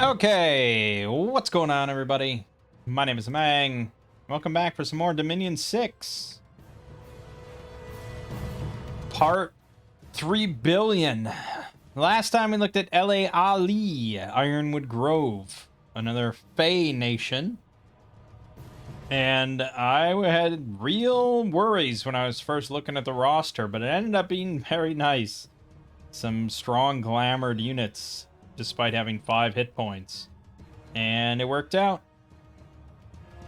Okay, what's going on, everybody? My name is Mangg. Welcome back for some more Dominion 6. Part 3 billion. Last time we looked at L.A. Ali, Ironwood Grove, another Fey nation. And I had real worries when I was first looking at the roster, but it ended up being very nice. Some strong glamored units, despite having 5 hit points. And it worked out.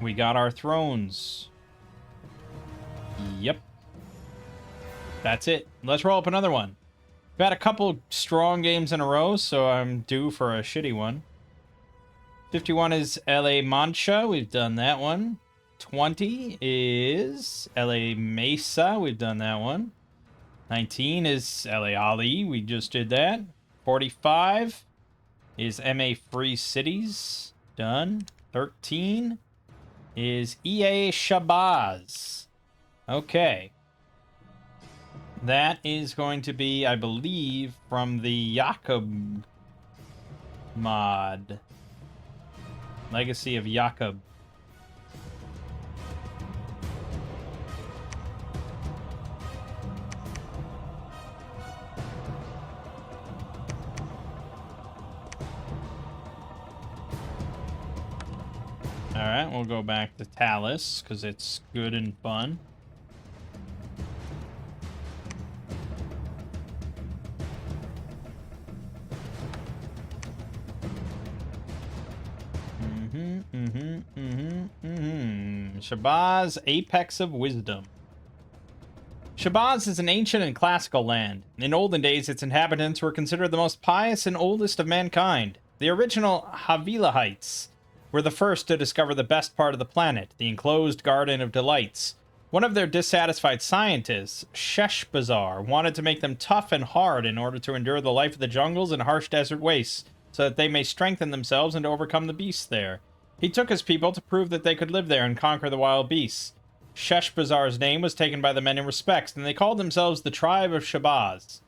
We got our thrones. Yep. That's it. Let's roll up another one. We've had a couple strong games in a row, so I'm due for a shitty one. 51 is LA Mancha. We've done that one. 20 is LA Mesa. We've done that one. 19 is LA Ali. We just did that. 45 is MA Free Cities. Done. 13 is EA Shabazz. Okay. That is going to be, I believe, from the Jakob mod. Legacy of Jakob. Alright, we'll go back to Talus, because it's good and fun. Shabazz, Apex of Wisdom. Shabazz is an ancient and classical land. In olden days, its inhabitants were considered the most pious and oldest of mankind. The original Havilahites were the first to discover the best part of the planet, the enclosed Garden of Delights. One of their dissatisfied scientists, Shabazz, wanted to make them tough and hard in order to endure the life of the jungles and harsh desert wastes, so that they may strengthen themselves and overcome the beasts there. He took his people to prove that they could live there and conquer the wild beasts. Shabaz's name was taken by the men in respect, and they called themselves the Tribe of Shabazz.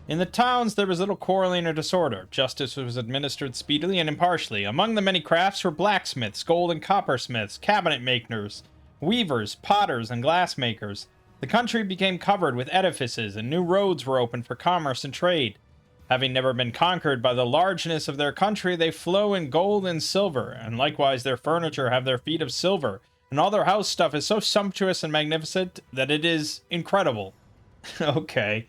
In the towns, there was little quarreling or disorder. Justice was administered speedily and impartially. Among the many crafts were blacksmiths, gold and coppersmiths, cabinet makers, weavers, potters, and glassmakers. The country became covered with edifices, and new roads were opened for commerce and trade. Having never been conquered by the largeness of their country, they flow in gold and silver, and likewise their furniture have their feet of silver, and all their house stuff is so sumptuous and magnificent that it is incredible. Okay.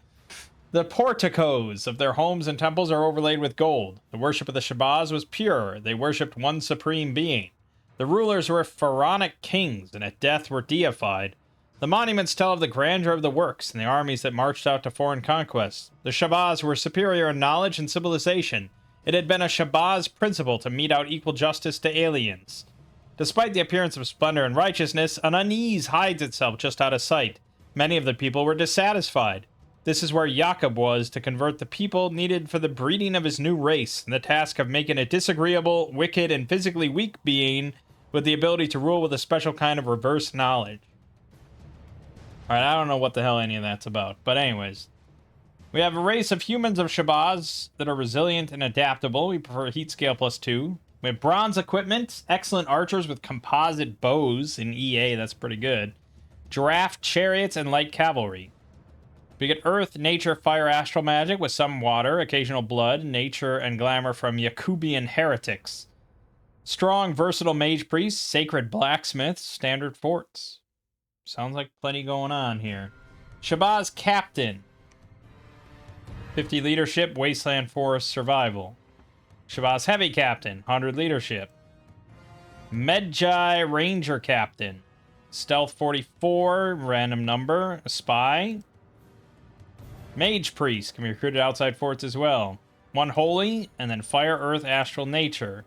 The porticos of their homes and temples are overlaid with gold. The worship of the Shabazz was pure. They worshipped one supreme being. The rulers were pharaonic kings, and at death were deified. The monuments tell of the grandeur of the works and the armies that marched out to foreign conquests. The Shabazz were superior in knowledge and civilization. It had been a Shabazz principle to mete out equal justice to aliens. Despite the appearance of splendor and righteousness, an unease hides itself just out of sight. Many of the people were dissatisfied. This is where Jakob was to convert the people needed for the breeding of his new race, and the task of making a disagreeable, wicked, and physically weak being with the ability to rule with a special kind of reverse knowledge. Alright, I don't know what the hell any of that's about, but anyways. We have a race of humans of Shabazz that are resilient and adaptable. We prefer heat scale +2. We have bronze equipment, excellent archers with composite bows in EA, that's pretty good. Giraffe chariots and light cavalry. We get earth, nature, fire, astral magic with some water, occasional blood, nature, and glamour from Jacobian heretics. Strong, versatile mage priests, sacred blacksmiths, standard forts. Sounds like plenty going on here. Shabazz Captain. 50 leadership, wasteland forest survival. Shabazz Heavy Captain, 100 leadership. Medjai Ranger Captain. Stealth 44, random number, a spy. Mage Priest can be recruited outside forts as well. 1 holy, and then fire, earth, astral, nature.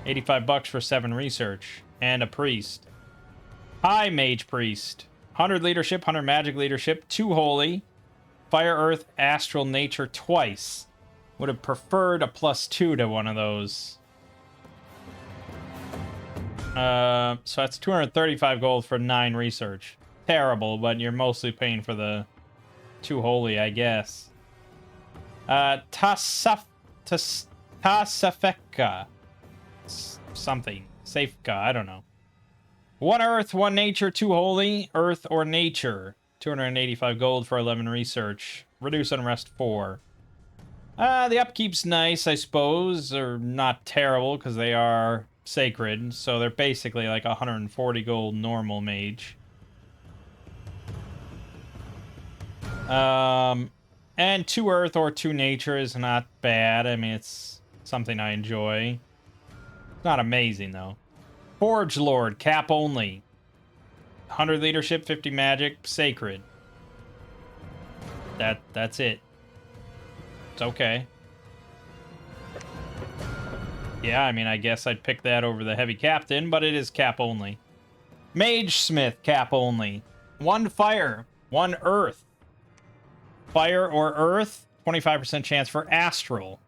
$85 for 7 research. And a priest. High Mage Priest. 100 leadership, 100 magic leadership, 2 holy. Fire, earth, astral, nature twice. Would have preferred a +2 to one of those. So that's 235 gold for 9 research. Terrible, but you're mostly paying for the 2 holy, I guess. Tasafeka. Something. Safeka, I don't know. 1 Earth, 1 Nature, 2 Holy. Earth or Nature. 285 gold for 11 research. Reduce unrest 4. The upkeep's nice, I suppose. Or not terrible, because they are sacred. So they're basically like 140 gold normal mage. And 2 Earth or 2 Nature is not bad. I mean, it's something I enjoy. It's not amazing, though. Forge Lord, cap only. 100 leadership, 50 magic, sacred. That's it. It's okay. Yeah, I mean, I guess I'd pick that over the heavy captain, but it is cap only. Mage Smith, cap only. 1 fire, 1 earth. Fire or earth, 25% chance for astral.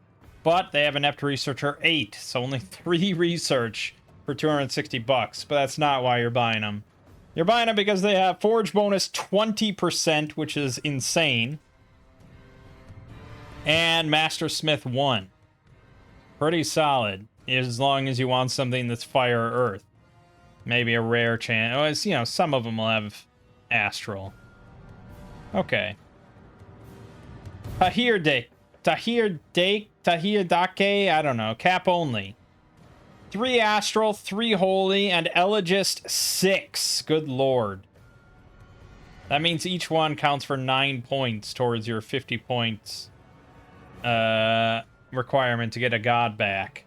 But they have an Ept Researcher 8, so only 3 research for 260 bucks. But that's not why you're buying them. You're buying them because they have Forge bonus 20%, which is insane. And Master Smith 1. Pretty solid, as long as you want something that's fire or earth. Maybe a rare chance. You know, some of them will have astral. Okay. Tahir Dake, I don't know. Cap only. 3 astral, 3 holy, and elegist 6. Good lord. That means each one counts for 9 points towards your 50 points requirement to get a god back.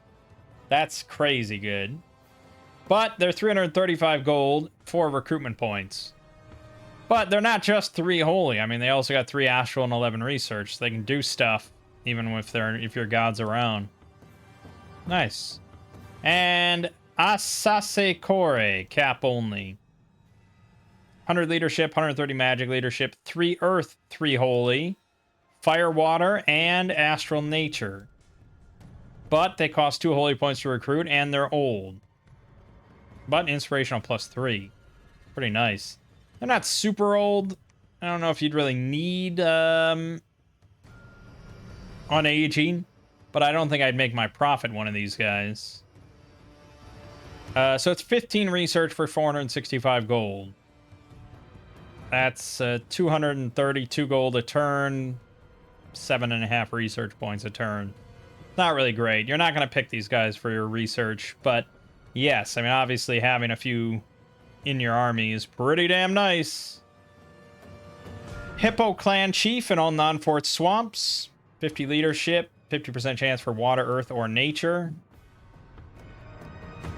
That's crazy good. But they're 335 gold, 4 recruitment points. But they're not just 3 holy. I mean, they also got 3 astral and 11 research. So they can do stuff even if your god's around. Nice. And Asase Kore, cap only. 100 leadership, 130 magic leadership, 3 earth, 3 holy, fire, water, and astral nature. But they cost 2 holy points to recruit, and they're old. But inspirational plus 3. Pretty nice. They're not super old. I don't know if you'd really need on aging, but I don't think I'd make my profit one of these guys. So it's 15 research for 465 gold. That's 232 gold a turn, 7.5 research points a turn. Not really great. You're not going to pick these guys for your research, but yes, I mean, obviously having a few in your army is pretty damn nice. Hippo Clan Chief in all non-fort swamps. 50 leadership, 50% chance for water, earth, or nature.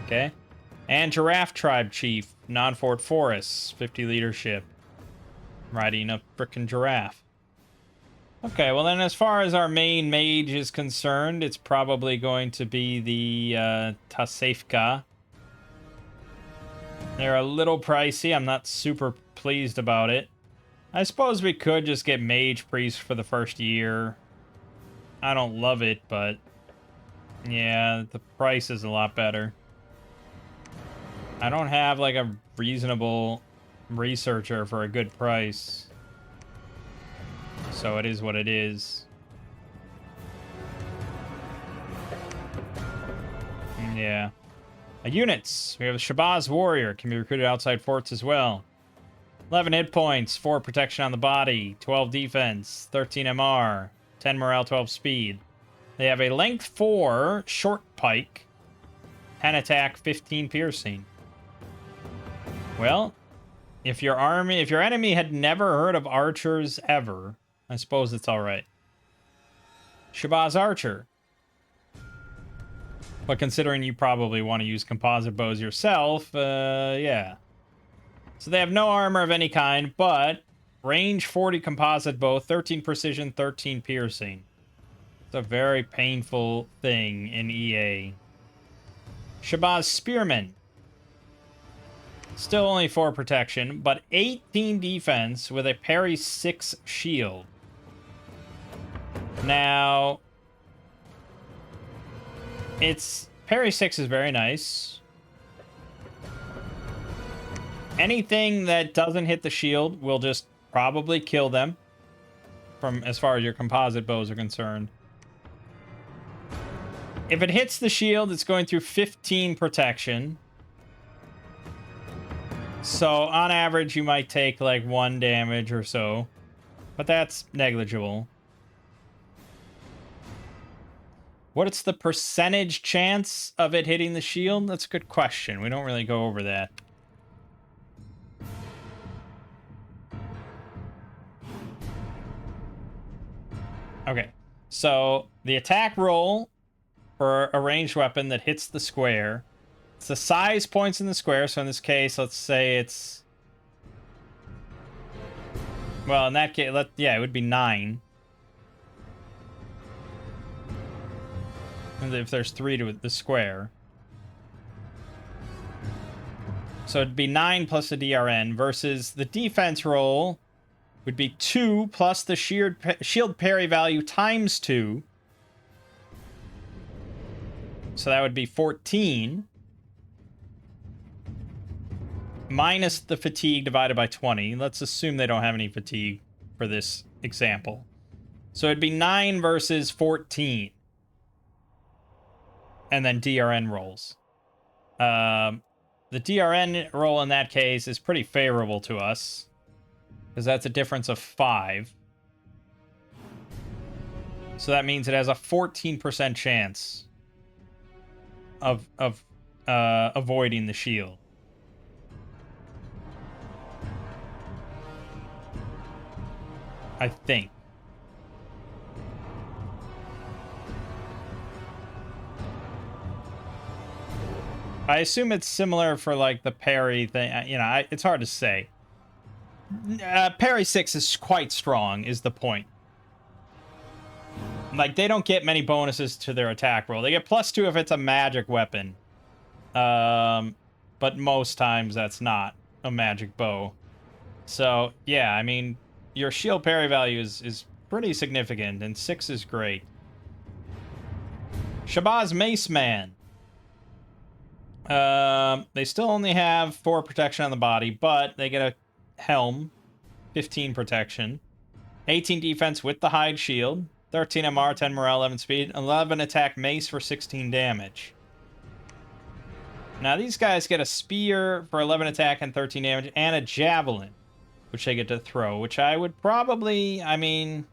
Okay. And Giraffe Tribe Chief, non-fort forests, 50 leadership. Riding a frickin' giraffe. Okay, well then as far as our main mage is concerned, it's probably going to be the Tasefka. They're a little pricey. I'm not super pleased about it. I suppose we could just get Mage Priest for the first year. I don't love it, but yeah, the price is a lot better. I don't have like a reasonable researcher for a good price. So it is what it is. Yeah. Units. We have a Shabazz Warrior. Can be recruited outside forts as well. 11 hit points, 4 protection on the body, 12 defense, 13 MR, 10 morale, 12 speed. They have a length 4 short pike, 10 attack, 15 piercing. Well, if your enemy had never heard of archers ever, I suppose it's alright. Shabazz Archer. But considering you probably want to use composite bows yourself, yeah. So they have no armor of any kind, but range 40 composite bow, 13 precision, 13 piercing. It's a very painful thing in EA. Shabazz Spearman. Still only 4 protection, but 18 defense with a parry 6 shield. Now, it's parry 6 is very nice. Anything that doesn't hit the shield will just probably kill them, from as far as your composite bows are concerned. If it hits the shield, it's going through 15 protection. So on average, you might take like 1 damage or so. But that's negligible. What's the percentage chance of it hitting the shield? That's a good question. We don't really go over that. Okay, so the attack roll for a ranged weapon that hits the square. It's the size points in the square, so in this case, let's say it's... Well, in that case, yeah, it would be 9. And if there's 3 to the square. So it'd be 9 plus the DRN versus the defense roll would be 2 plus the shield parry value times 2. So that would be 14. Minus the fatigue divided by 20. Let's assume they don't have any fatigue for this example. So it'd be 9 versus 14. And then DRN rolls. The DRN roll in that case is pretty favorable to us. Because that's a difference of 5. So that means it has a 14% chance of avoiding the shield. I think. I assume it's similar for like the parry thing. You know, it's hard to say. Parry 6 is quite strong, is the point. Like, they don't get many bonuses to their attack roll. They get +2 if it's a magic weapon. But most times that's not a magic bow. So, yeah, I mean, your shield parry value is pretty significant, and 6 is great. Shabazz Mace Man. They still only have 4 protection on the body, but they get a helm, 15 protection, 18 defense with the hide shield, 13 MR, 10 morale, 11 speed, 11 attack mace for 16 damage. Now these guys get a spear for 11 attack and 13 damage, and a javelin, which they get to throw, which I would probably, I mean,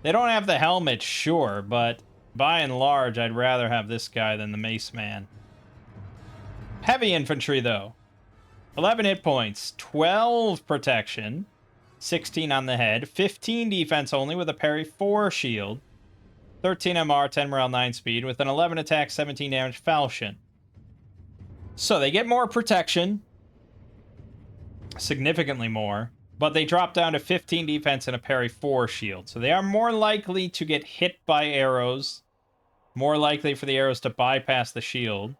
they don't have the helmet, sure, but by and large, I'd rather have this guy than the Mace Man. Heavy infantry, though. 11 hit points, 12 protection, 16 on the head, 15 defense only with a parry 4 shield, 13 MR, 10 morale, 9 speed, with an 11 attack, 17 damage falchion. So they get more protection, significantly more, but they drop down to 15 defense and a parry 4 shield. So they are more likely to get hit by arrows, more likely for the arrows to bypass the shield.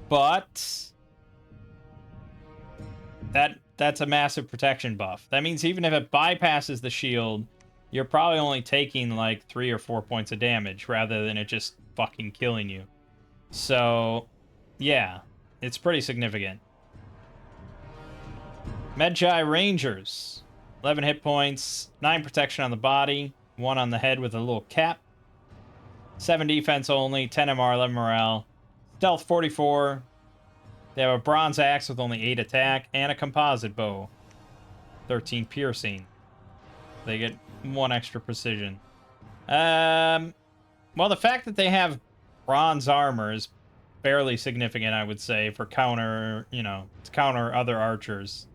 But that's a massive protection buff. That means even if it bypasses the shield, you're probably only taking like 3 or 4 points of damage rather than it just fucking killing you. So, yeah, it's pretty significant. Magi Rangers. 11 hit points, 9 protection on the body, 1 on the head with a little cap. 7 defense only, 10 MR, 11 morale. Stealth 44. They have a bronze axe with only 8 attack and a composite bow. 13 piercing. They get 1 extra precision. Well, the fact that they have bronze armor is fairly significant, I would say, for counter, you know, to counter other archers.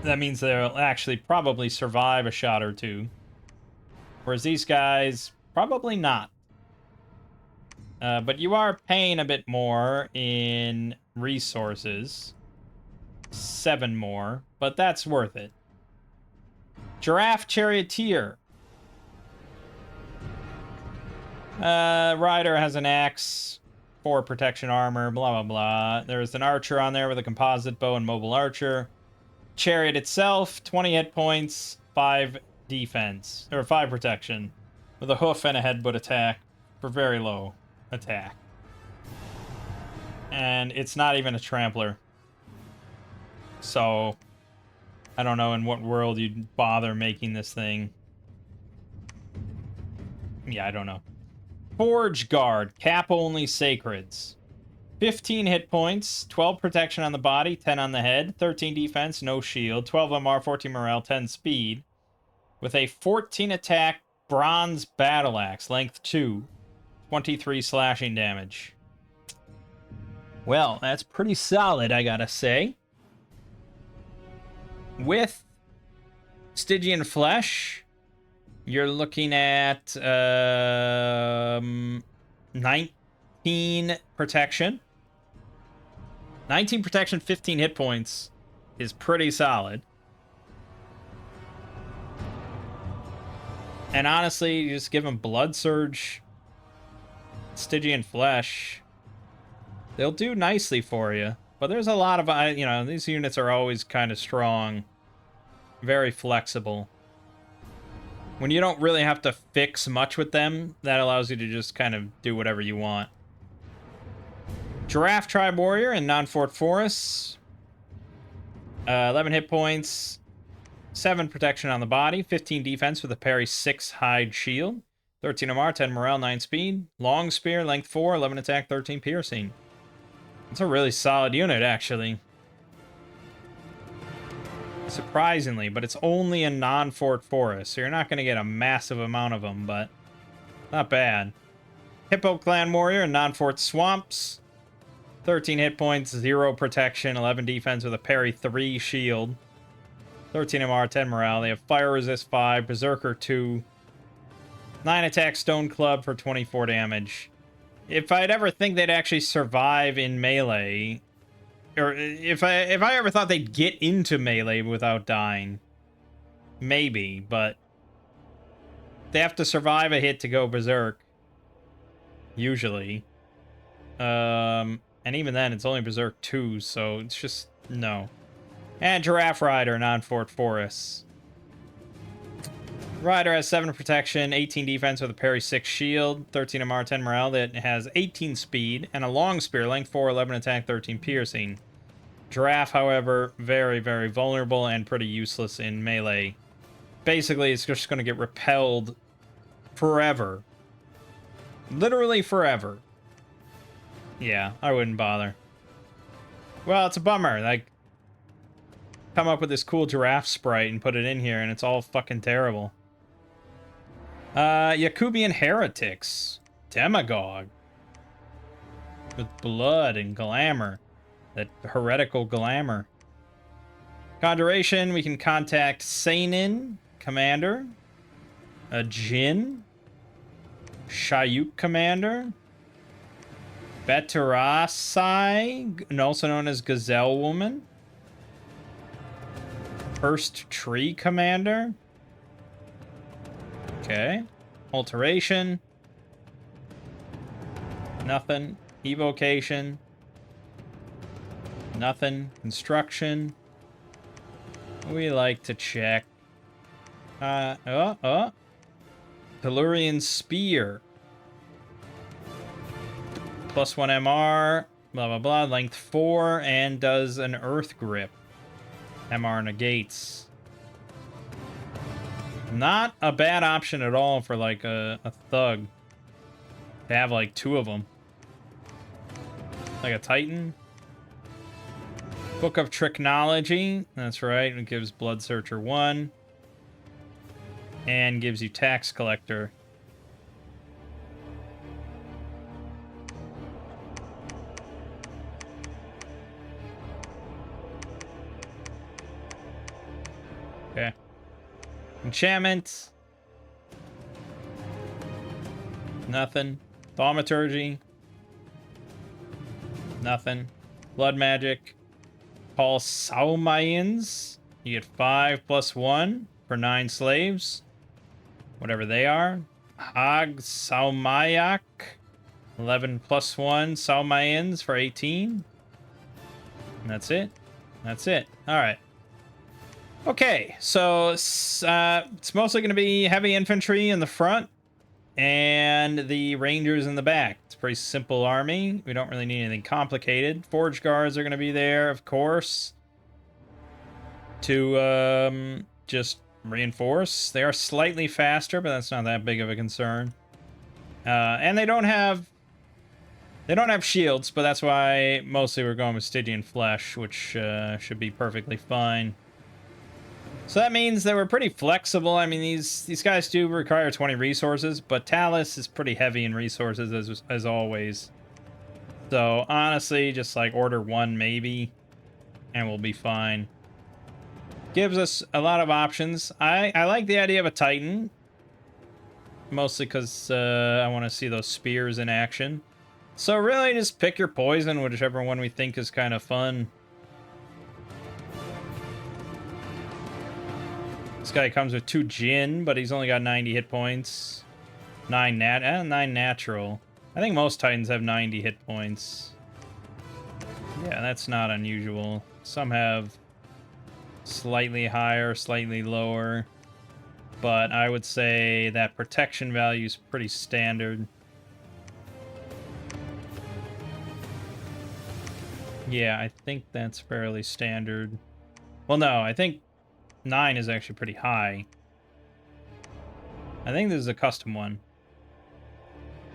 That means they'll actually probably survive a shot or 2. Whereas these guys, probably not. But you are paying a bit more in resources. 7 more, but that's worth it. Giraffe Charioteer. Rider has an axe, 4 protection armor, blah, blah, blah. There's an archer on there with a composite bow and mobile archer. Chariot itself, 20 hit points, 5 defense, or 5 protection, with a hoof and a headbutt attack for very low attack. And it's not even a trampler. So, I don't know in what world you'd bother making this thing. Yeah, I don't know. Forge Guard, cap only sacreds. 15 hit points, 12 protection on the body, 10 on the head, 13 defense, no shield, 12 MR, 14 morale, 10 speed. With a 14 attack bronze battle axe, length 2, 23 slashing damage. Well, that's pretty solid, I gotta say. With Stygian Flesh, you're looking at 19 protection. 19 protection, 15 hit points is pretty solid. And honestly, you just give them Blood Surge, Stygian Flesh. They'll do nicely for you. But there's a lot of, you know, these units are always kind of strong. Very flexible. When you don't really have to fix much with them, that allows you to just kind of do whatever you want. Giraffe Tribe Warrior in Non-Fort Forests. 11 hit points. 7 protection on the body. 15 defense with a parry 6 hide shield. 13 MR, 10 morale, 9 speed. Long spear, length 4, 11 attack, 13 piercing. It's a really solid unit, actually. Surprisingly, but it's only a non-Fort Forest, so you're not going to get a massive amount of them, but not bad. Hippo Clan Warrior in non-Fort Swamps. 13 hit points, 0 protection, 11 defense with a parry 3 shield. 13 MR, 10 morale. They have Fire Resist 5, Berserker 2. 9 attack, Stone Club for 24 damage. If I'd ever think they'd actually survive in melee, or if I ever thought they'd get into melee without dying, maybe, but they have to survive a hit to go berserk, usually. And even then, it's only Berserk 2, so it's just, no. And Giraffe Rider, non-Fort Forests. Rider has 7 protection, 18 defense with a parry 6 shield, 13 MR, 10 morale, that has 18 speed, and a long spear, length 4, 11 attack, 13 piercing. Giraffe, however, very, very vulnerable and pretty useless in melee. Basically, it's just going to get repelled forever. Literally forever. Yeah, I wouldn't bother. Well, it's a bummer. Like, come up with this cool giraffe sprite and put it in here, and it's all fucking terrible. Yakubian Heretics. Demagogue. With blood and glamour. That heretical glamour. Conjuration, we can contact Seinin, Commander. A Jin. Shayuk, Commander. Betarasai, also known as Gazelle Woman. First Tree Commander. Okay. Alteration. Nothing. Evocation. Nothing. Construction. We like to check. Tellurian Spear. +1 MR. Blah, blah, blah. Length 4. And does an Earth Grip. MR negates. Not a bad option at all for, like, a thug. To have, like, 2 of them. Like a Titan. Book of Tricknology. That's right. It gives Blood Searcher 1. And gives you Tax Collector. Okay. Enchantment. Nothing. Thaumaturgy. Nothing. Blood Magic. Call Saumayans. You get 5 + 1 for 9 slaves. Whatever they are. Hag Saumayak. 11 + 1 Saumayans for 18. And that's it. That's it. Alright. Okay, so it's mostly going to be heavy infantry in the front and the rangers in the back. It's a pretty simple army. We don't really need anything complicated. Forge guards are going to be there, of course, to just reinforce. They are slightly faster, but that's not that big of a concern. And they don't have shields, but that's why mostly we're going with Stygian Flesh, which should be perfectly fine. So that means that we're pretty flexible. I mean, these guys do require 20 resources, but Talus is pretty heavy in resources as always. So honestly, just like order one maybe, and we'll be fine. Gives us a lot of options. I like the idea of a Titan, mostly because I want to see those spears in action. So really, just pick your poison, whichever one we think is kind of fun. This guy comes with 2 Jin, but he's only got 90 hit points. 9 natural. I think most Titans have 90 hit points. Yeah, that's not unusual. Some have slightly higher, slightly lower. But I would say that protection value is pretty standard. Yeah, I think that's fairly standard. Well, no, I think 9 is actually pretty high. I think this is a custom one.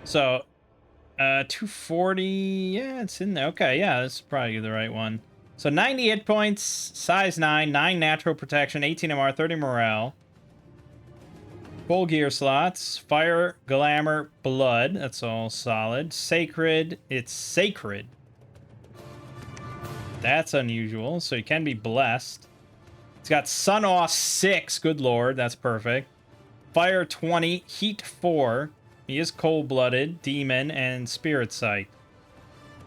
So, 240, yeah, it's in there. Okay, yeah, this is probably the right one. So 90 hit points, size 9, 9 natural protection, 18 MR, 30 morale. Full gear slots, fire, glamour, blood, that's all solid. Sacred, it's sacred. That's unusual, so you can be blessed. It's got Sun Awe 6, good lord, that's perfect. Fire 20, Heat 4. He is cold-blooded, demon, and spirit sight.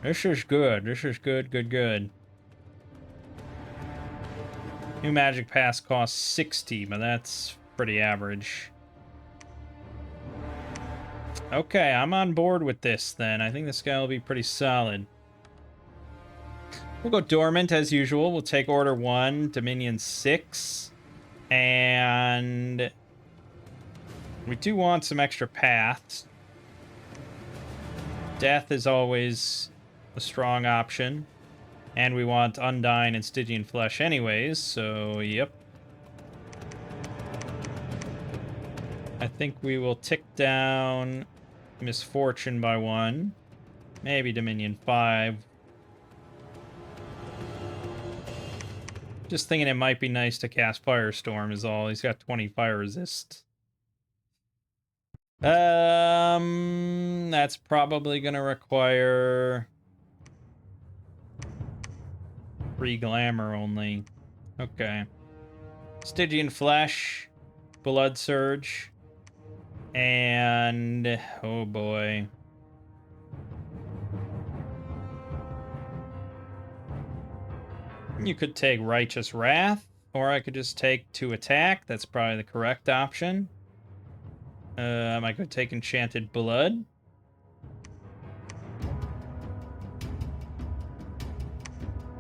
This is good. This is good, good, good. New magic pass costs 60, but that's pretty average. Okay, I'm on board with this then. I think this guy will be pretty solid. We'll go dormant as usual. We'll take order 1, Dominion 6. And we do want some extra paths. Death is always a strong option. And we want Undyne and Stygian Flesh anyways, so yep. I think we will tick down Misfortune by 1. Maybe Dominion 5. Just thinking it might be nice to cast Firestorm is all. He's got 20 fire resist. That's probably gonna require 3 glamour only. Okay. Stygian Flesh, Blood Surge, and oh boy. You could take Righteous Wrath, or I could just take 2 attack. That's probably the correct option. I could take Enchanted Blood.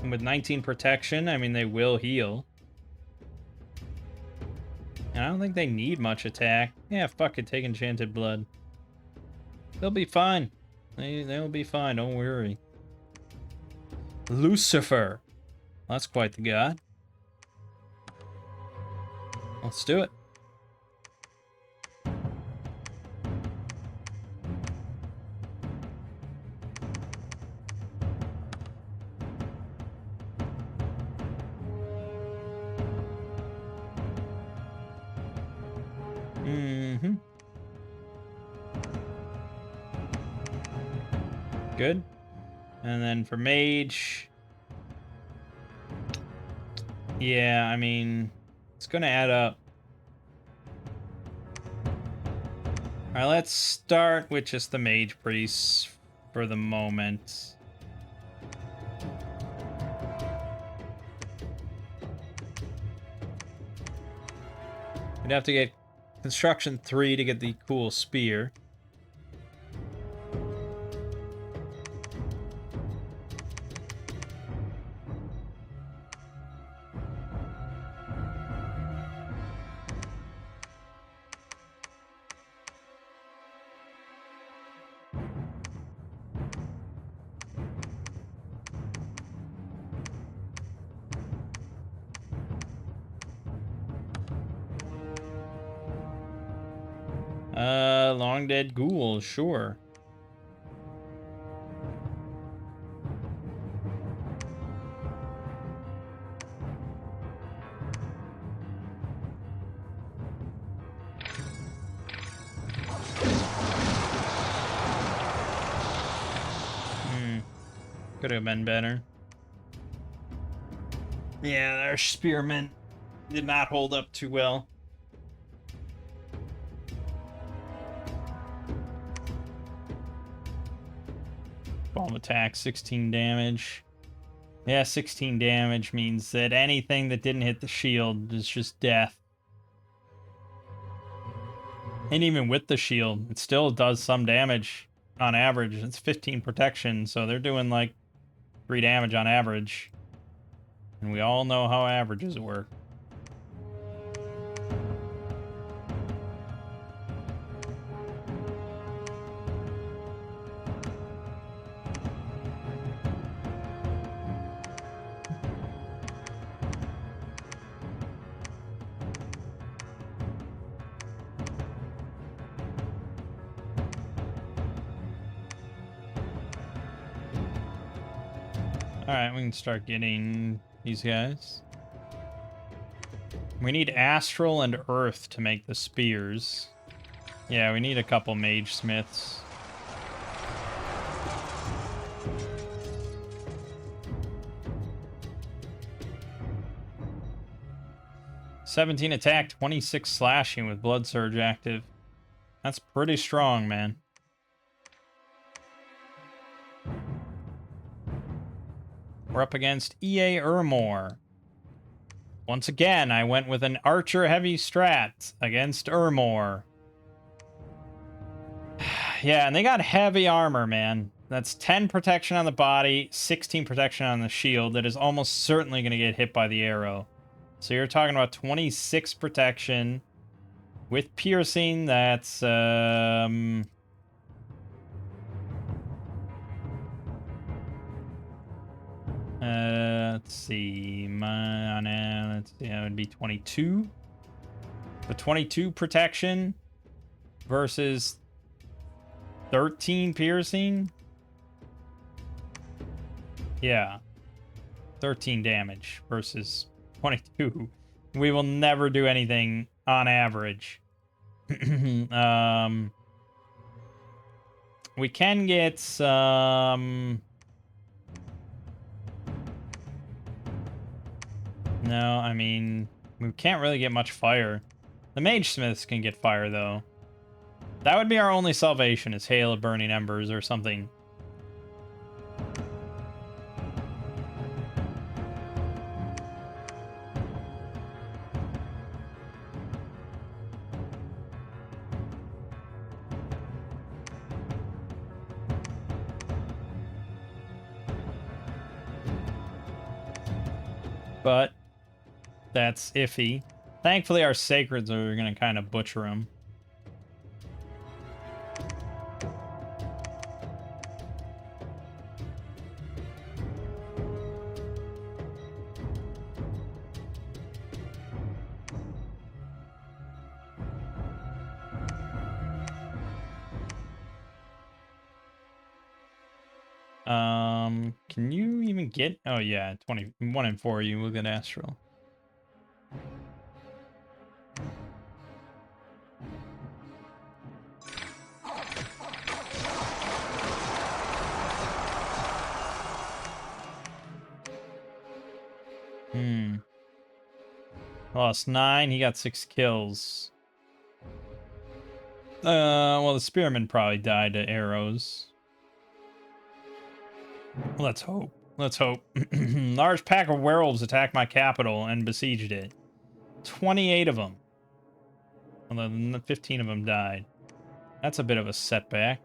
And with 19 protection, I mean, they will heal. And I don't think they need much attack. Yeah, fuck it, take Enchanted Blood. They'll be fine. They'll be fine, don't worry. Lucifer. That's quite the god. Let's do it. Good. And then for mage, yeah, I mean, it's gonna add up. All right, let's start with just the mage priests for the moment. We'd have to get construction 3 to get the cool spear. long dead ghouls, sure. Could have been better. Yeah, our spearmen did not hold up too well. Bomb attack, 16 damage. Yeah, 16 damage means that anything that didn't hit the shield is just death. And even with the shield, it still does some damage on average. It's 15 protection, so they're doing like 3 damage on average. And we all know how averages work. Alright, we can start getting these guys. We need Astral and Earth to make the spears. Yeah, we need a couple Mage Smiths. "17 attack, 26 slashing with Blood Surge active. That's pretty strong, man. We're up against EA Ermor. Once again, I went with an Archer Heavy Strat against Ermor. Yeah, and they got heavy armor, man. That's 10 protection on the body, 16 protection on the shield. That is almost certainly going to get hit by the arrow. So you're talking about 26 protection with piercing. That's let's see. Let's see. That would be 22. The 22 protection versus 13 piercing. Yeah. 13 damage versus 22. We will never do anything on average. We can get some... No, I mean, we can't really get much fire. The Mage Smiths can get fire, though. That would be our only salvation, is Hail of Burning Embers or something. But that's iffy. Thankfully, our Sacreds are going to kind of butcher them. Can you even get... Oh, yeah, 21 and 4, you will get Astral. Lost 9, he got 6 kills. Well, the Spearman probably died to arrows. Let's hope. Let's hope. Large pack of werewolves attacked my capital and besieged it. 28 of them. Well, 15 of them died. That's a bit of a setback.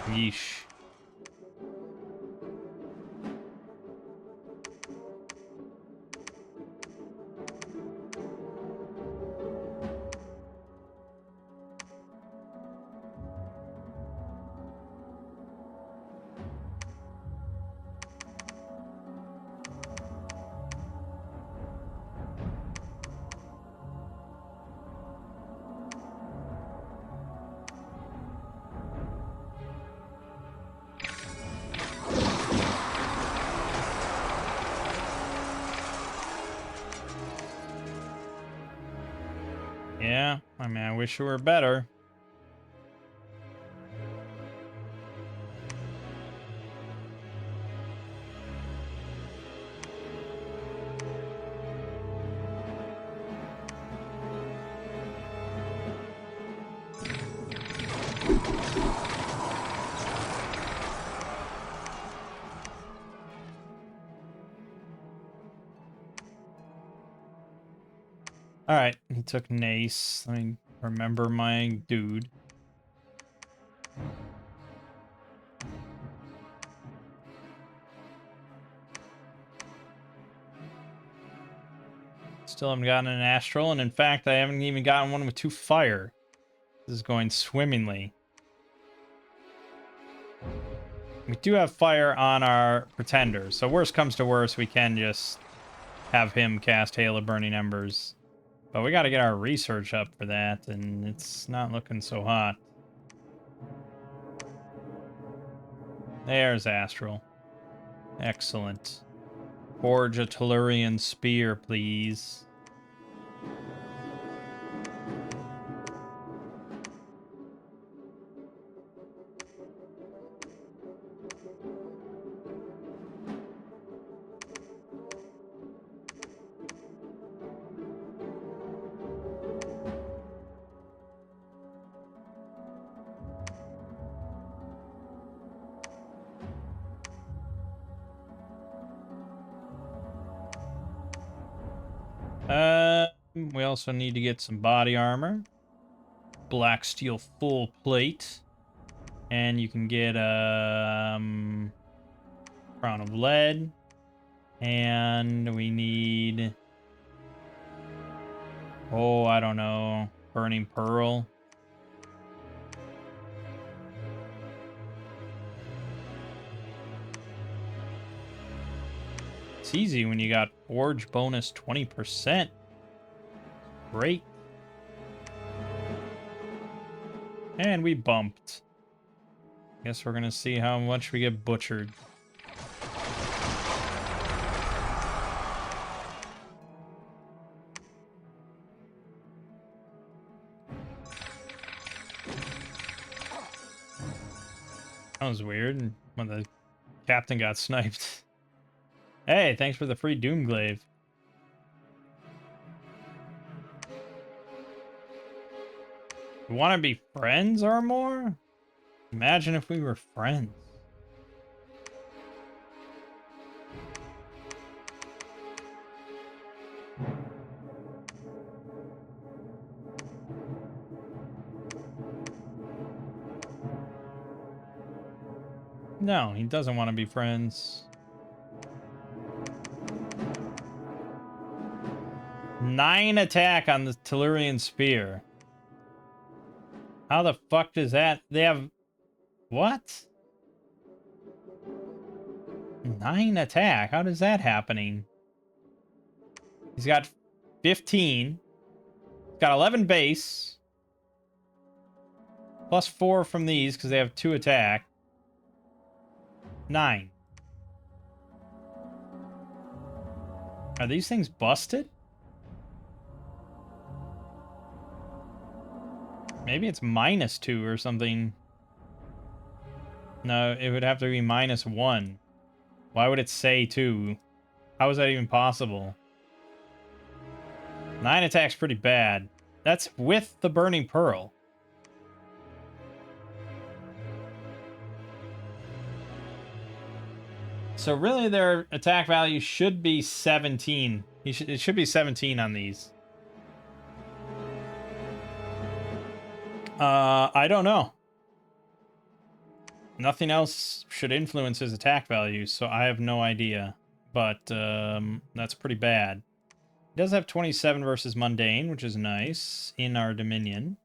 Yeesh. I mean, I wish it were better. Alright, he took Nace. Let me remember my dude. Still haven't gotten an Astral, and in fact, I haven't even gotten one with 2 fire. This is going swimmingly. We do have fire on our Pretender, so worst comes to worst, we can just have him cast Hail of Burning Embers. But we gotta get our research up for that, and it's not looking so hot. There's Astral. Excellent. Forge a Tellurian Spear, please. We also need to get some body armor. Black steel full plate. And you can get crown of lead. And we need, oh, I don't know, burning pearl. It's easy when you got forge bonus 20%. Great. And we bumped. Guess we're gonna see how much we get butchered. That was weird when the captain got sniped. Hey, thanks for the free Doomglaive. You want to be friends or more? Imagine if we were friends. No, he doesn't want to be friends. 9 attack on the Tellurian Spear. How the fuck does that... They have... What? 9 attack? How does that happening? He's got 15. He's got 11 base. Plus 4 from these, because they have 2 attack. 9. Are these things busted? Maybe it's -2 or something. No, it would have to be -1. Why would it say 2? How is that even possible? 9 attack's pretty bad. That's with the Burning Pearl. So really their attack value should be 17. It should be 17 on these. I don't know. Nothing else should influence his attack value, so I have no idea. But that's pretty bad. He does have 27 versus Mundane, which is nice, in our Dominion.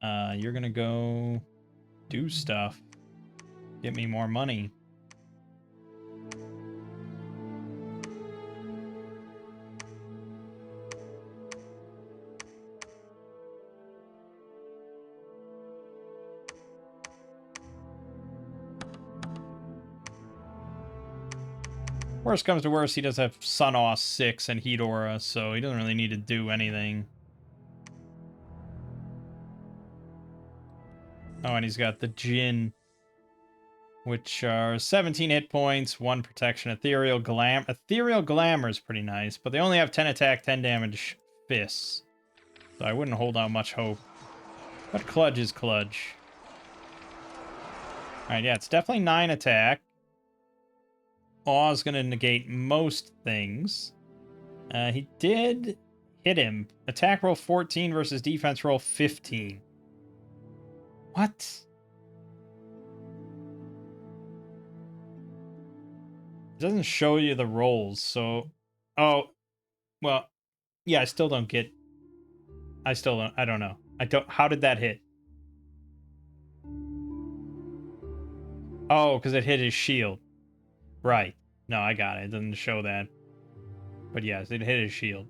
You're gonna go do stuff. Get me more money. Worst comes to worst, he does have Sun Awe 6 and Heat Aura, so he doesn't really need to do anything. Oh, and he's got the Jinn, which are 17 hit points, 1 protection. Ethereal Glamour is pretty nice, but they only have 10 attack, 10 damage fists. So I wouldn't hold out much hope. But Kludge is Kludge. Alright, yeah, it's definitely 9 attack. Awe is going to negate most things. He did hit him. Attack roll 14 versus defense roll 15. What? It doesn't show you the rolls, so... Oh, well, yeah, I still don't get... I don't know. How did that hit? Oh, because it hit his shield. Right. No, I got it. It doesn't show that. But yes, it hit his shield.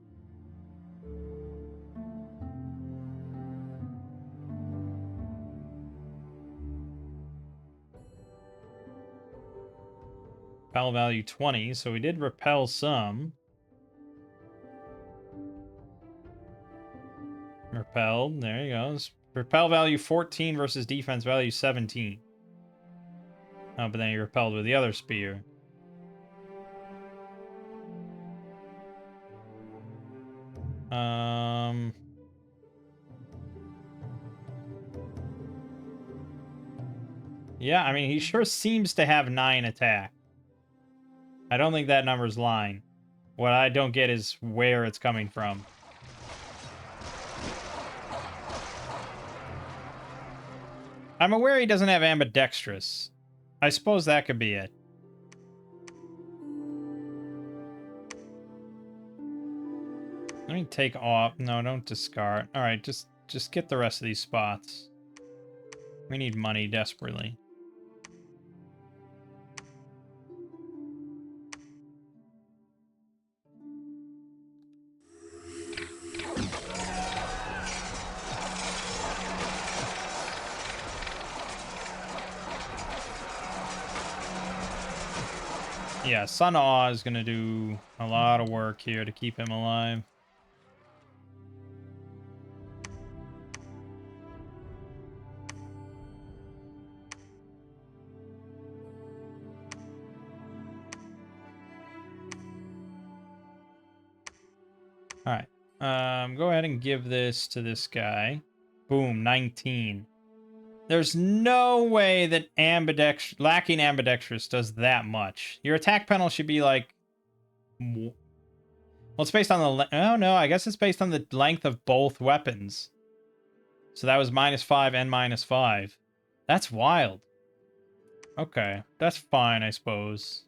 Repel value 20, so we did repel some. Repelled, there he goes. Repel value 14 versus defense value 17. Oh, but then he repelled with the other spear. Yeah, I mean, he sure seems to have 9 attack. I don't think that number's lying. What I don't get is where it's coming from. I'm aware he doesn't have ambidextrous. I suppose that could be it. Let me take off. No, don't discard. All right, just get the rest of these spots. We need money desperately. Yeah, Sun Awe is going to do a lot of work here to keep him alive. Alright. Go ahead and give this to this guy. Boom, 19. There's no way that lacking ambidextrous does that much. Your attack penalty should be like... Well, it's based on the... Oh, no, I guess it's based on the length of both weapons. So that was -5 and -5. That's wild. Okay, that's fine, I suppose.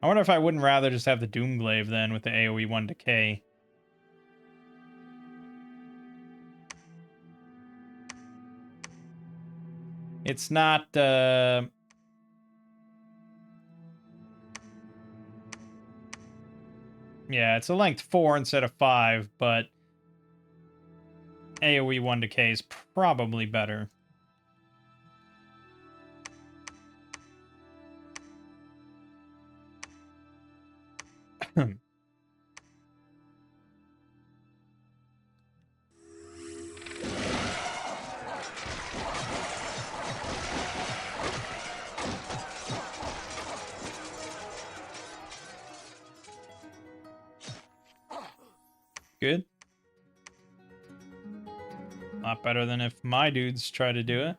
I wonder if I wouldn't rather just have the Doomglaive then with the AoE 1 decay. It's not, yeah, it's a length 4 instead of 5, but AoE 1 decay is probably better. Good. A lot better than if my dudes try to do it.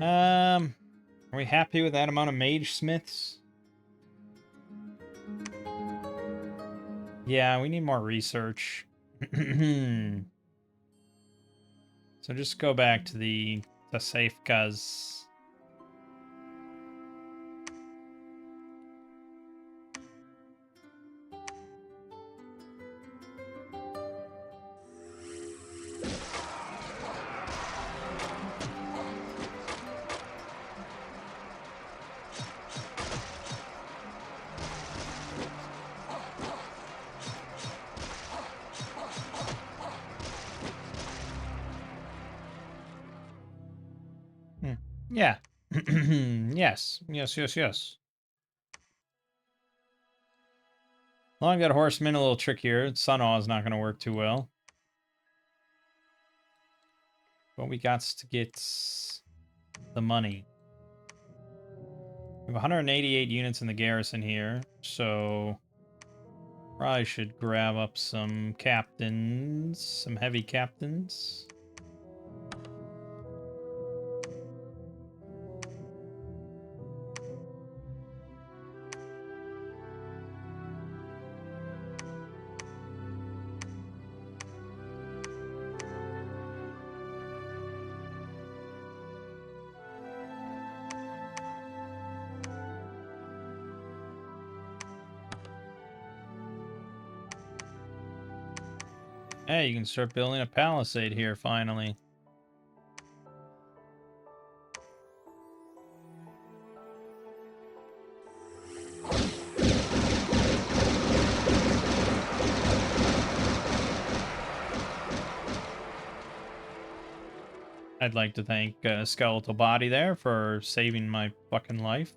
Are we happy with that amount of mage smiths? Yeah, we need more research. So just go back to the safe cuz. Yeah. Yes. Yes, yes, yes. Long got horseman, a little trickier. Sun-Awe is not going to work too well. But we got to get the money. We have 188 units in the garrison here, so probably should grab up some captains, some heavy captains. Hey, you can start building a palisade here, finally. I'd like to thank Skeletal Body there for saving my fucking life.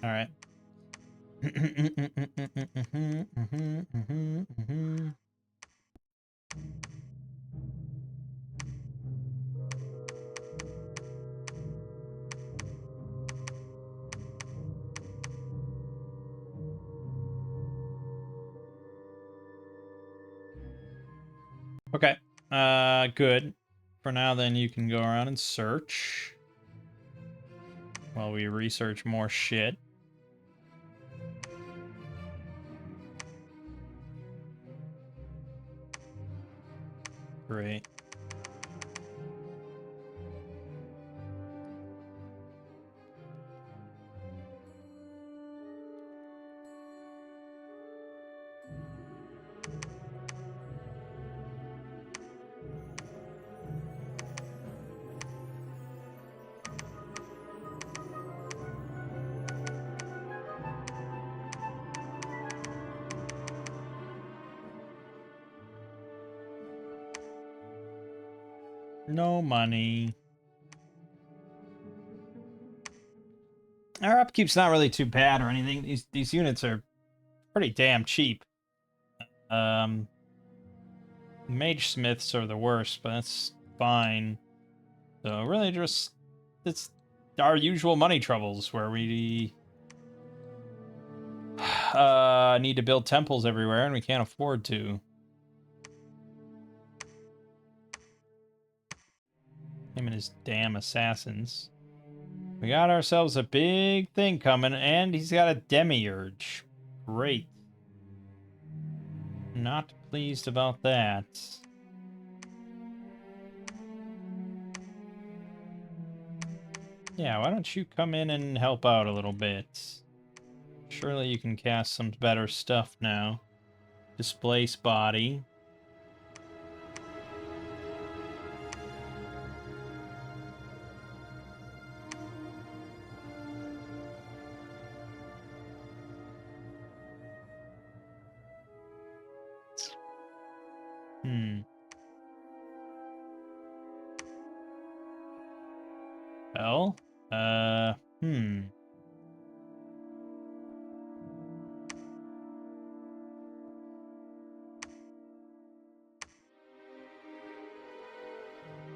All right. Okay. Good. For now, then, you can go around and search while we research more shit. Great. No money. Our upkeep's not really too bad or anything. These units are pretty damn cheap. Mage Smiths are the worst, but that's fine. So really just it's our usual money troubles where we need to build temples everywhere and we can't afford to. Him and his damn assassins. We got ourselves a big thing coming, and he's got a demiurge. Great. Not pleased about that. Yeah, why don't you come in and help out a little bit? Surely you can cast some better stuff now. Displace body. Well,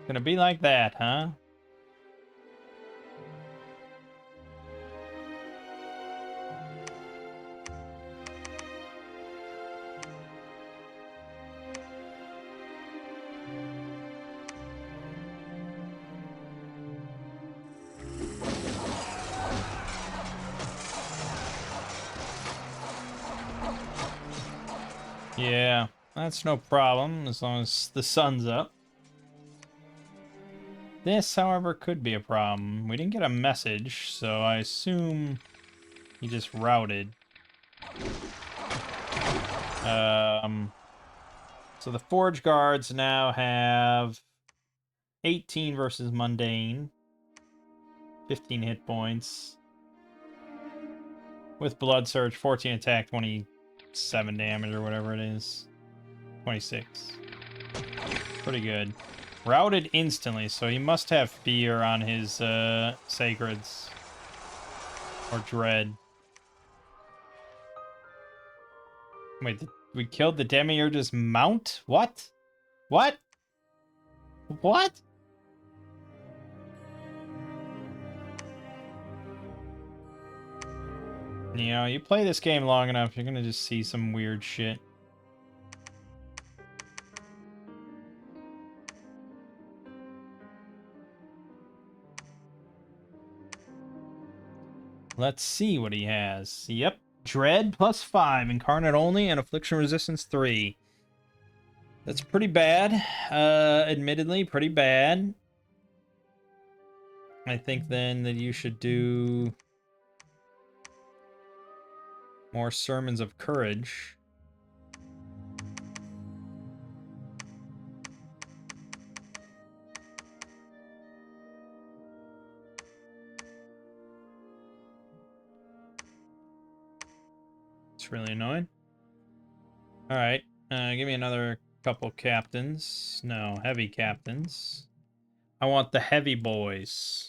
Gonna be like that, huh? Yeah, that's no problem as long as the sun's up. This, however, could be a problem. We didn't get a message, so I assume he just routed. So the Forge Guards now have 18 versus Mundane. 15 hit points. With Blood Surge, 14 attack, 27 damage or whatever it is. 26. Pretty good. Routed instantly, so he must have fear on his Sacreds. Or Dread. Wait, we killed the Demiurge's mount? What? What? What? You know, you play this game long enough, you're gonna just see some weird shit. Let's see what he has. Yep. Dread +5, Incarnate only, and Affliction Resistance 3. That's pretty bad. Admittedly, pretty bad. I think then that you should do more Sermons of Courage. It's really annoying. Alright, give me another couple captains. No, heavy captains. I want the heavy boys.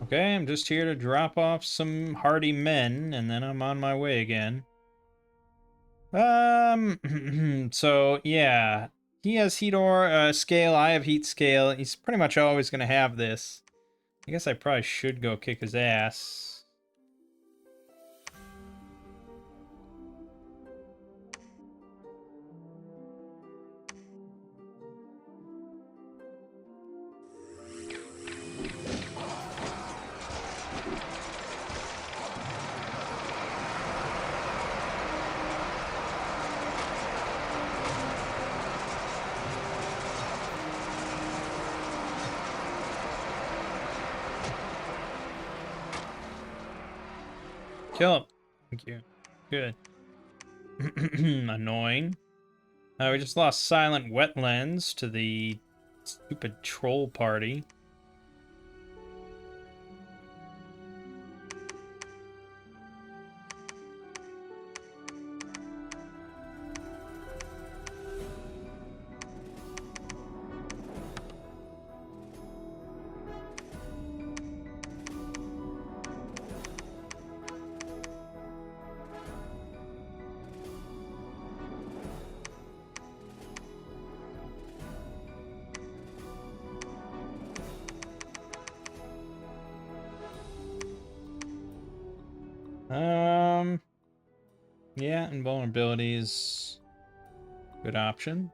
Okay, I'm just here to drop off some hardy men, and then I'm on my way again. So, yeah. He has heat or scale, I have heat scale. He's pretty much always going to have this. I guess I probably should go kick his ass. Kill him. Thank you. Good. Annoying. We just lost Silent Wetlands to the stupid troll party. Yeah, invulnerability is a good option.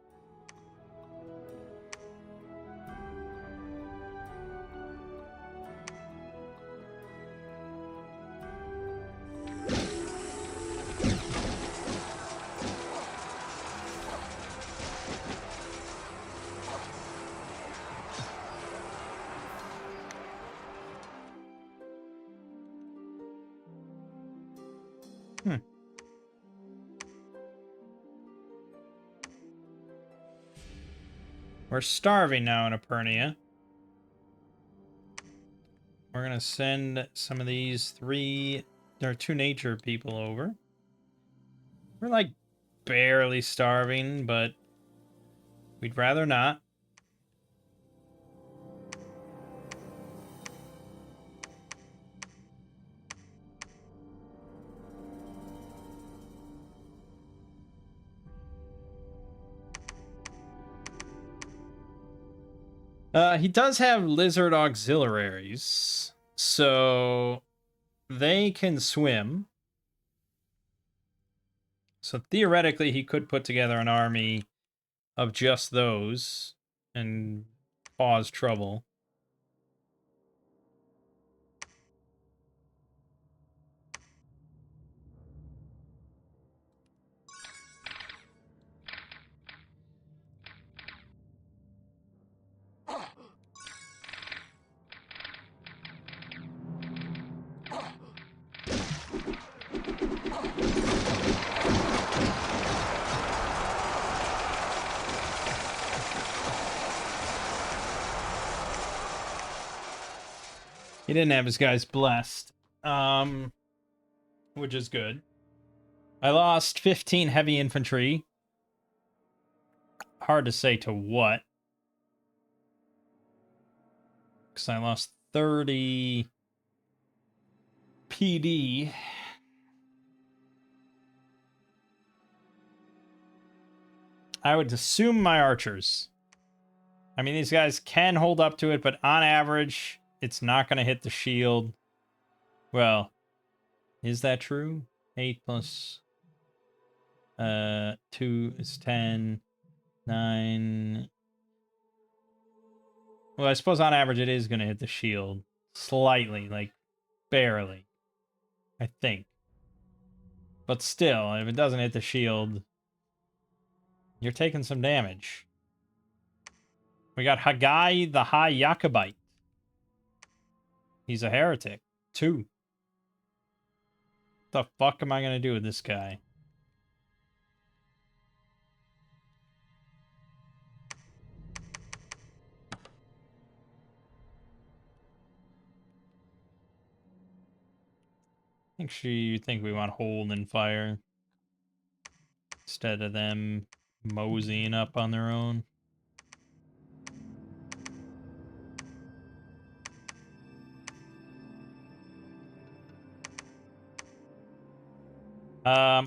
We're starving now in Epernia. We're gonna send some of these two nature people over. We're like barely starving, but we'd rather not. He does have lizard auxiliaries, so they can swim. So theoretically, he could put together an army of just those. and cause trouble. He didn't have his guys blessed, which is good. I lost 15 heavy infantry. Hard to say to what. Because I lost 30 PD. I would assume my archers. I mean, these guys can hold up to it, but on average, it's not going to hit the shield. Well, is that true? 8 plus 2 is 10. 9. Well, I suppose on average it is going to hit the shield. Slightly, like barely. I think. But still, if it doesn't hit the shield, you're taking some damage. We got Haggai the High Jacobite. He's a heretic. 2. What the fuck am I going to do with this guy? You think we want hold and fire instead of them moseying up on their own.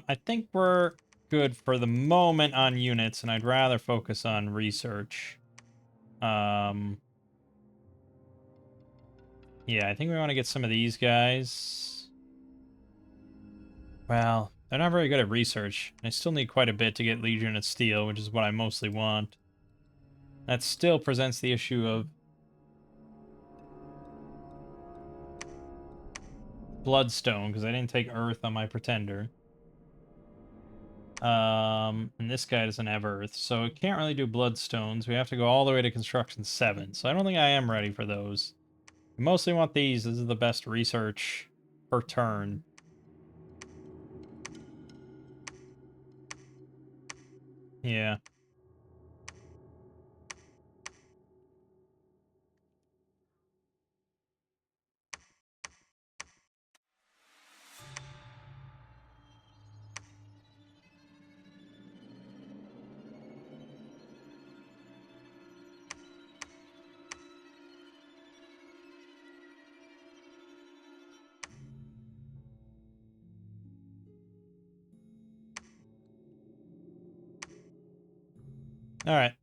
I think we're good for the moment on units, and I'd rather focus on research. Yeah, I think we want to get some of these guys. Well, they're not very good at research. I still need quite a bit to get Legion of Steel, which is what I mostly want. That still presents the issue of Bloodstone, because I didn't take Earth on my Pretender. And this guy doesn't have Earth, so it can't really do Bloodstones. We have to go all the way to Construction 7, so I don't think I am ready for those. I mostly want these. This is the best research per turn. Yeah. All right.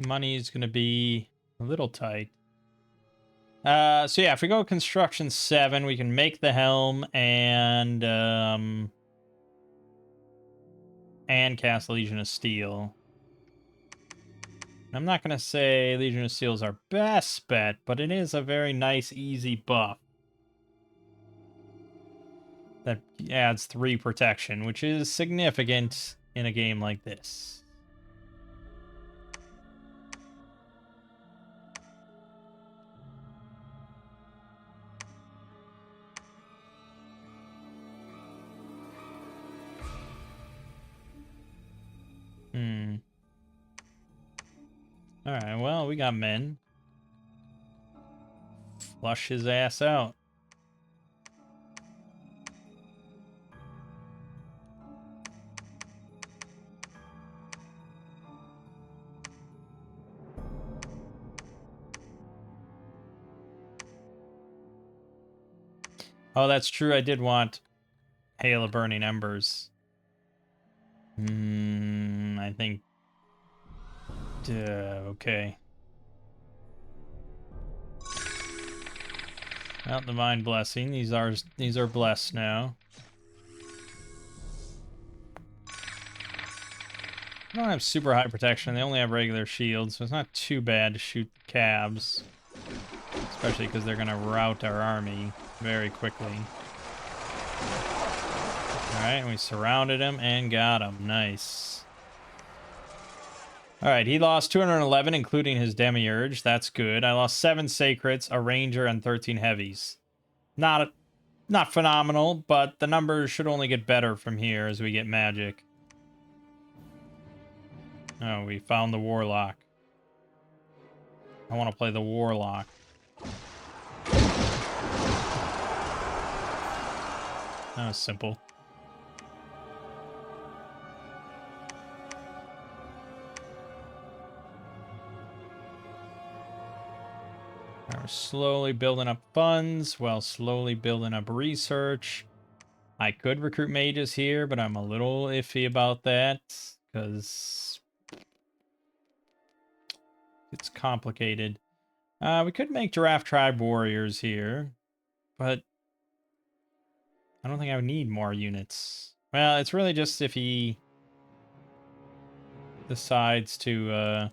Money is going to be a little tight. So yeah, if we go Construction 7, we can make the helm and cast Legion of Steel. I'm not going to say Legion of Steel is our best bet, but it is a very nice, easy buff that adds 3 protection, which is significant in a game like this. Alright, well, we got men. Flush his ass out. Oh, that's true. I did want Hail of Burning Embers. I think... okay. Well, divine blessing. These are blessed now. They don't have super high protection. They only have regular shields, so it's not too bad to shoot cabs. Especially because they're going to rout our army very quickly. Alright, we surrounded him and got him. Nice. Alright, he lost 211, including his demiurge. That's good. I lost 7 sacreds, a ranger, and 13 heavies. Not phenomenal, but the numbers should only get better from here as we get magic. Oh, we found the warlock. I want to play the warlock. That was simple. We're slowly building up funds while slowly building up research. I could recruit mages here, but I'm a little iffy about that because it's complicated. We could make Giraffe Tribe warriors here, but I don't think I would need more units. Well, it's really just if he decides to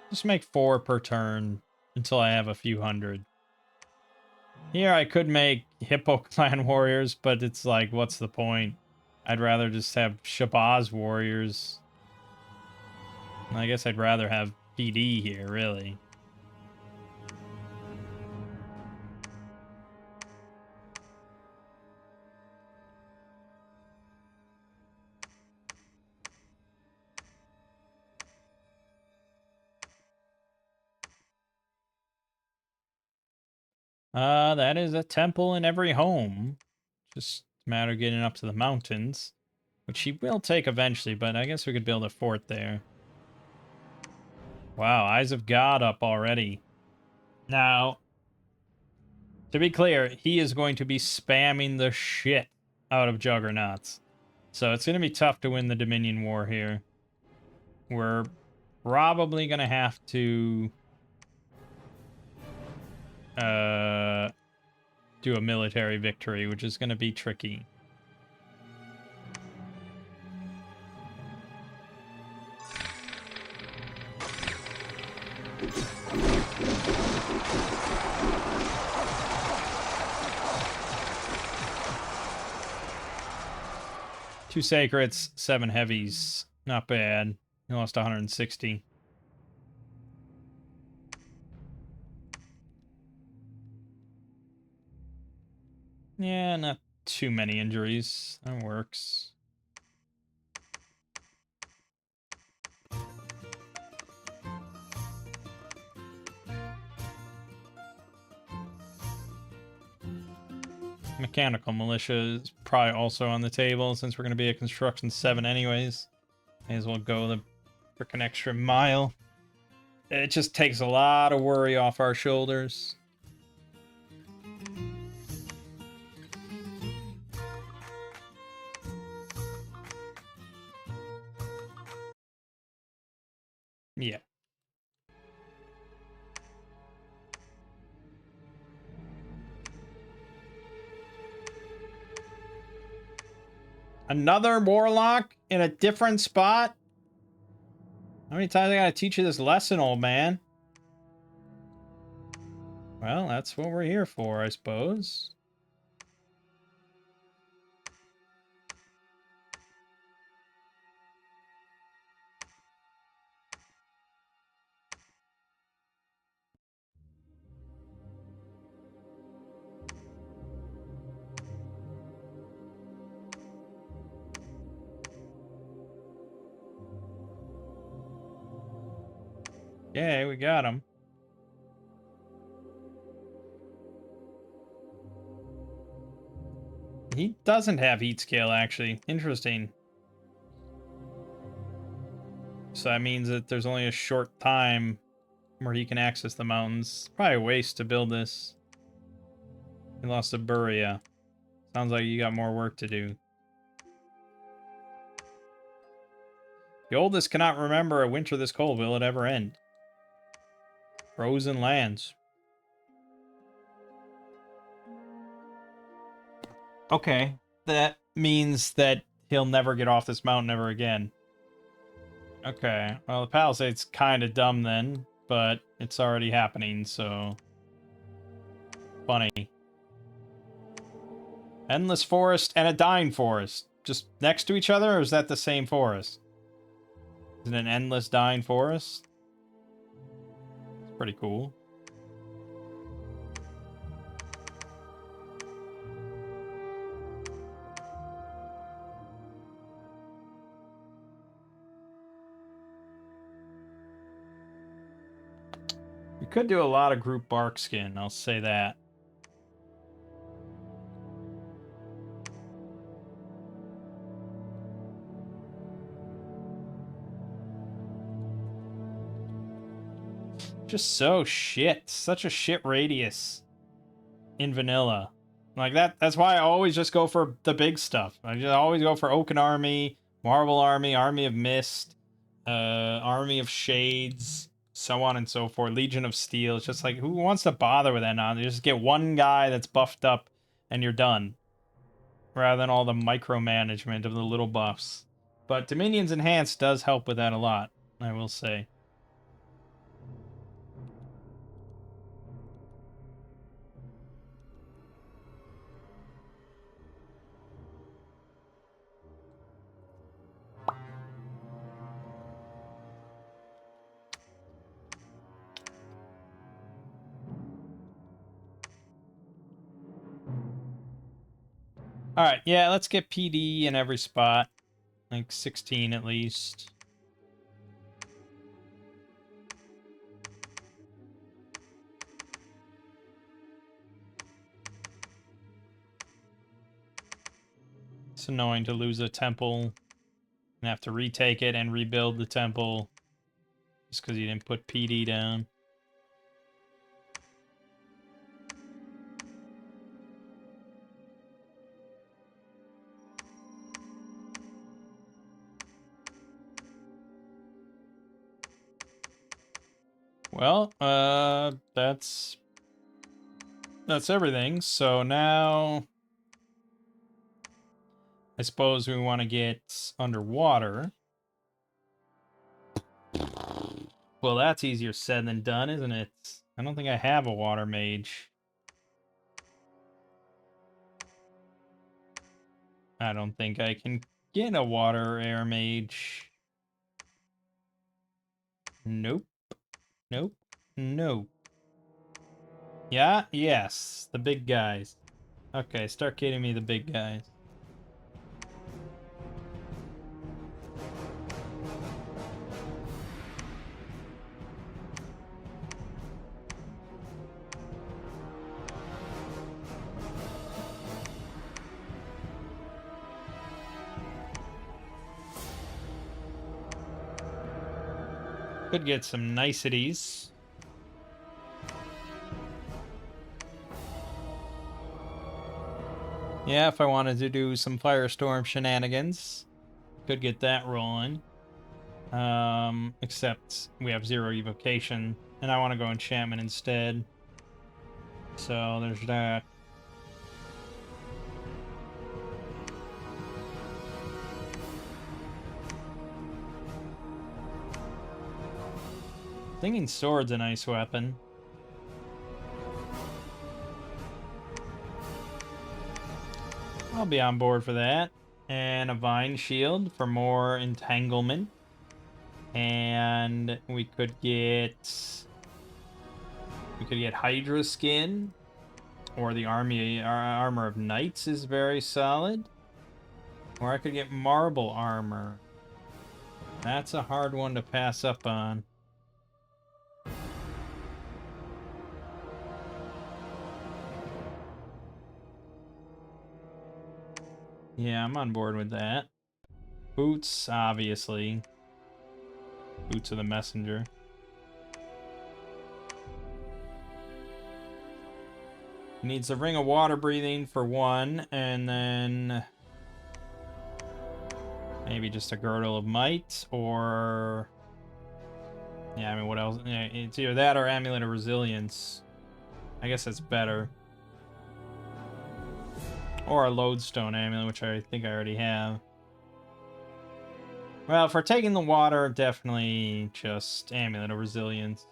just make 4 per turn until I have a few hundred. Here I could make Hippo Clan warriors, but it's like, what's the point? I'd rather just have Shabazz warriors. I guess I'd rather have PD here, really. That is a temple in every home. Just a matter of getting up to the mountains, which he will take eventually, but I guess we could build a fort there. Wow, Eyes of God up already. Now, to be clear, he is going to be spamming the shit out of Juggernauts. So it's going to be tough to win the Dominion War here. We're probably going to have to do a military victory, which is going to be tricky. Two sacreds, 7 heavies. Not bad. He lost 160. Yeah, not too many injuries. That works. Mechanical militia is probably also on the table since we're going to be a construction 7 anyways. May as well go the frickin' extra mile. It just takes a lot of worry off our shoulders. Yeah. Another warlock in a different spot? How many times I gotta teach you this lesson, old man? Well, that's what we're here for, I suppose. Yeah, we got him. He doesn't have heat scale, actually. Interesting. So that means that there's only a short time where he can access the mountains. Probably a waste to build this. He lost a Buria. Sounds like you got more work to do. The oldest cannot remember a winter this cold. Will it ever end? Frozen lands. Okay. That means that he'll never get off this mountain ever again. Okay. Well, the Palisade's kind of dumb then, but it's already happening, so... Funny. Endless forest and a dying forest. Just next to each other, or is that the same forest? Is it an endless dying forest? It's pretty cool. You could do a lot of group bark skin, I'll say that. Just so shit. Such a shit radius in vanilla. Like that's why I always just go for the big stuff. I just always go for Oaken Army, Marble Army, Army of Mist, Army of Shades, so on and so forth. Legion of Steel. It's just like, who wants to bother with that now? You just get one guy that's buffed up and you're done. Rather than all the micromanagement of the little buffs. But Dominion's Enhanced does help with that a lot, I will say. Alright, yeah, let's get PD in every spot. Like 16 at least. It's annoying to lose a temple and have to retake it and rebuild the temple just because you didn't put PD down. Well, that's everything. So now I suppose we want to get underwater. Well, that's easier said than done, isn't it? I don't think I have a water mage. I don't think I can get a water air mage. Nope. Nope. Nope. Yeah? Yes. The big guys. Okay, start getting me the big guys. Could get some niceties. Yeah, if I wanted to do some Firestorm shenanigans, could get that rolling. Except we have 0 evocation, and I want to go enchantment instead. So there's that. Singing Sword's a nice weapon. I'll be on board for that. And a Vine Shield for more entanglement. And we could get Hydra Skin, or the Armor of Knights is very solid. Or I could get Marble Armor. That's a hard one to pass up on. Yeah, I'm on board with that. Boots, obviously. Boots of the Messenger. He needs a Ring of Water Breathing for 1, and then maybe just a Girdle of Might, or... Yeah, I mean, what else? Yeah, it's either that or Amulet of Resilience. I guess that's better. Or a lodestone amulet, which I think I already have. Well, if we're taking the water, definitely just amulet of resilience.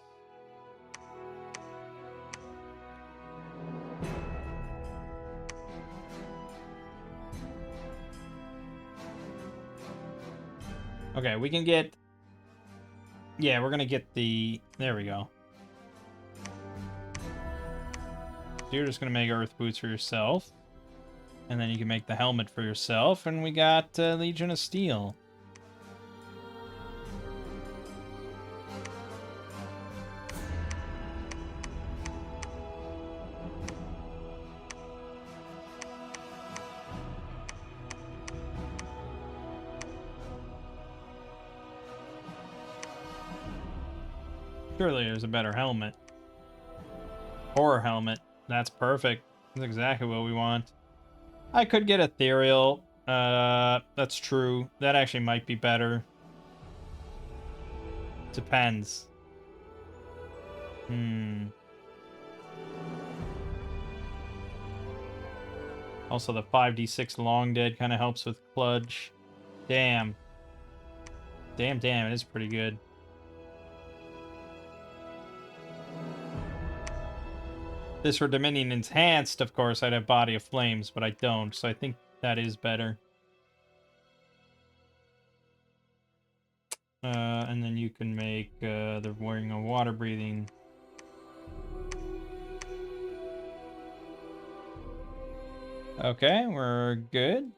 Okay, we can get... Yeah, we're gonna get the... There we go. So you're just gonna make earth boots for yourself. And then you can make the helmet for yourself. And we got Legion of Steel. Surely there's a better helmet. Horror helmet. That's perfect. That's exactly what we want. I could get ethereal. That's true. That actually might be better. Depends. Also, the 5d6 long dead kind of helps with Kludge. Damn. Damn, it is pretty good. This were Dominion Enhanced, of course, I'd have Body of Flames, but I don't, so I think that is better. And then you can make the Ring of Water Breathing. Okay, we're good.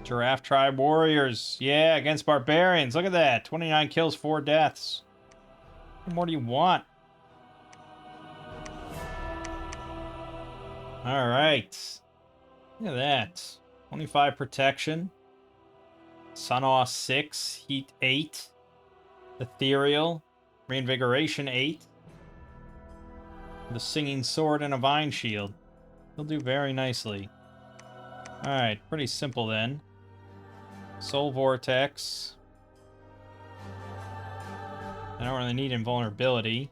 Giraffe Tribe Warriors. Yeah, against Barbarians. Look at that. 29 kills, 4 deaths. What more do you want? Alright. Look at that. 25 protection. Sunaw 6. Heat 8. Ethereal. Reinvigoration 8. The Singing Sword and a Vine Shield. He'll do very nicely. Alright, pretty simple then. Soul Vortex. I don't really need invulnerability.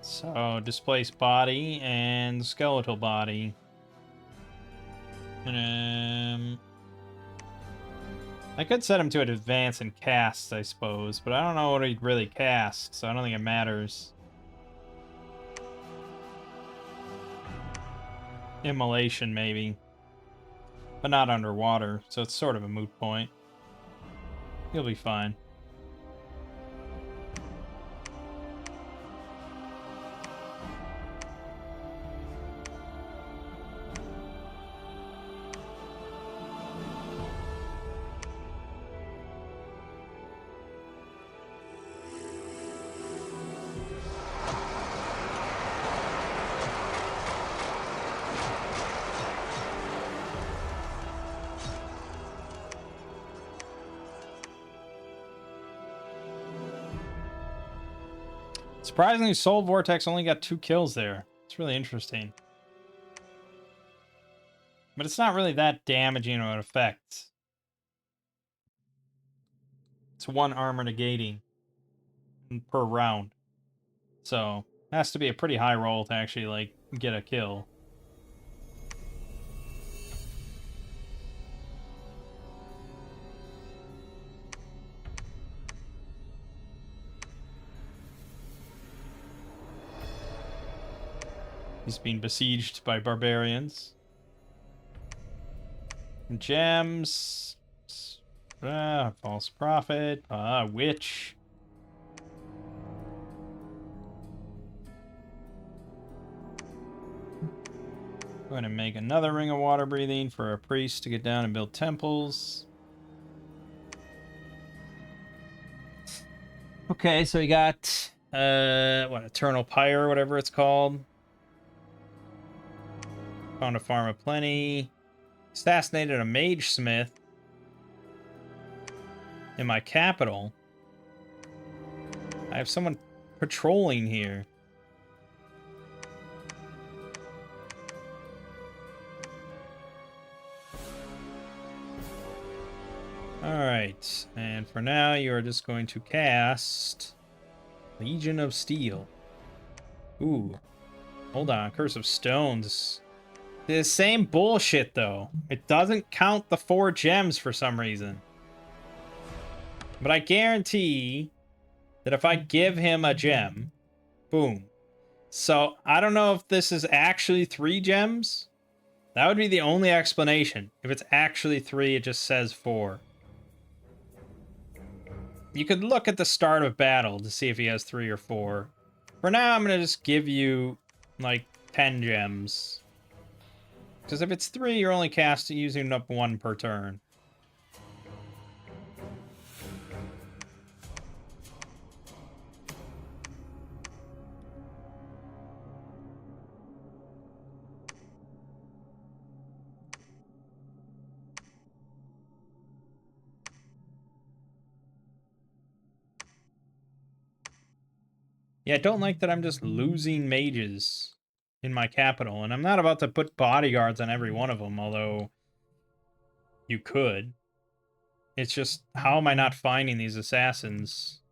So, Displaced Body and Skeletal Body. I could set him to an advance and cast, I suppose, but I don't know what he'd really cast, so I don't think it matters. Immolation, maybe. But not underwater, so it's sort of a moot point. He'll be fine. Surprisingly, Soul Vortex only got 2 kills there. It's really interesting. But it's not really that damaging or effect. It's 1 armor negating per round. So, it has to be a pretty high roll to actually, like, get a kill. He's being besieged by barbarians. Gems. False prophet. Witch. Go ahead and make another Ring of Water Breathing for a priest to get down and build temples. Okay, so we got Eternal Pyre or whatever it's called. Found a farm of plenty. Assassinated a mage smith in my capital. I have someone patrolling here. Alright, and for now you are just going to cast Legion of Steel. Ooh. Hold on. Curse of Stones. The same bullshit, though. It doesn't count the 4 gems for some reason. But I guarantee that if I give him a gem, boom. So, I don't know if this is actually 3 gems. That would be the only explanation. If it's actually 3, it just says 4. You could look at the start of battle to see if he has 3 or 4. For now, I'm going to just give you, like, 10 gems. Because if it's 3, you're only using up 1 per turn. Yeah, I don't like that I'm just losing mages in my capital. And I'm not about to put bodyguards on every one of them, although you could. It's just, how am I not finding these assassins?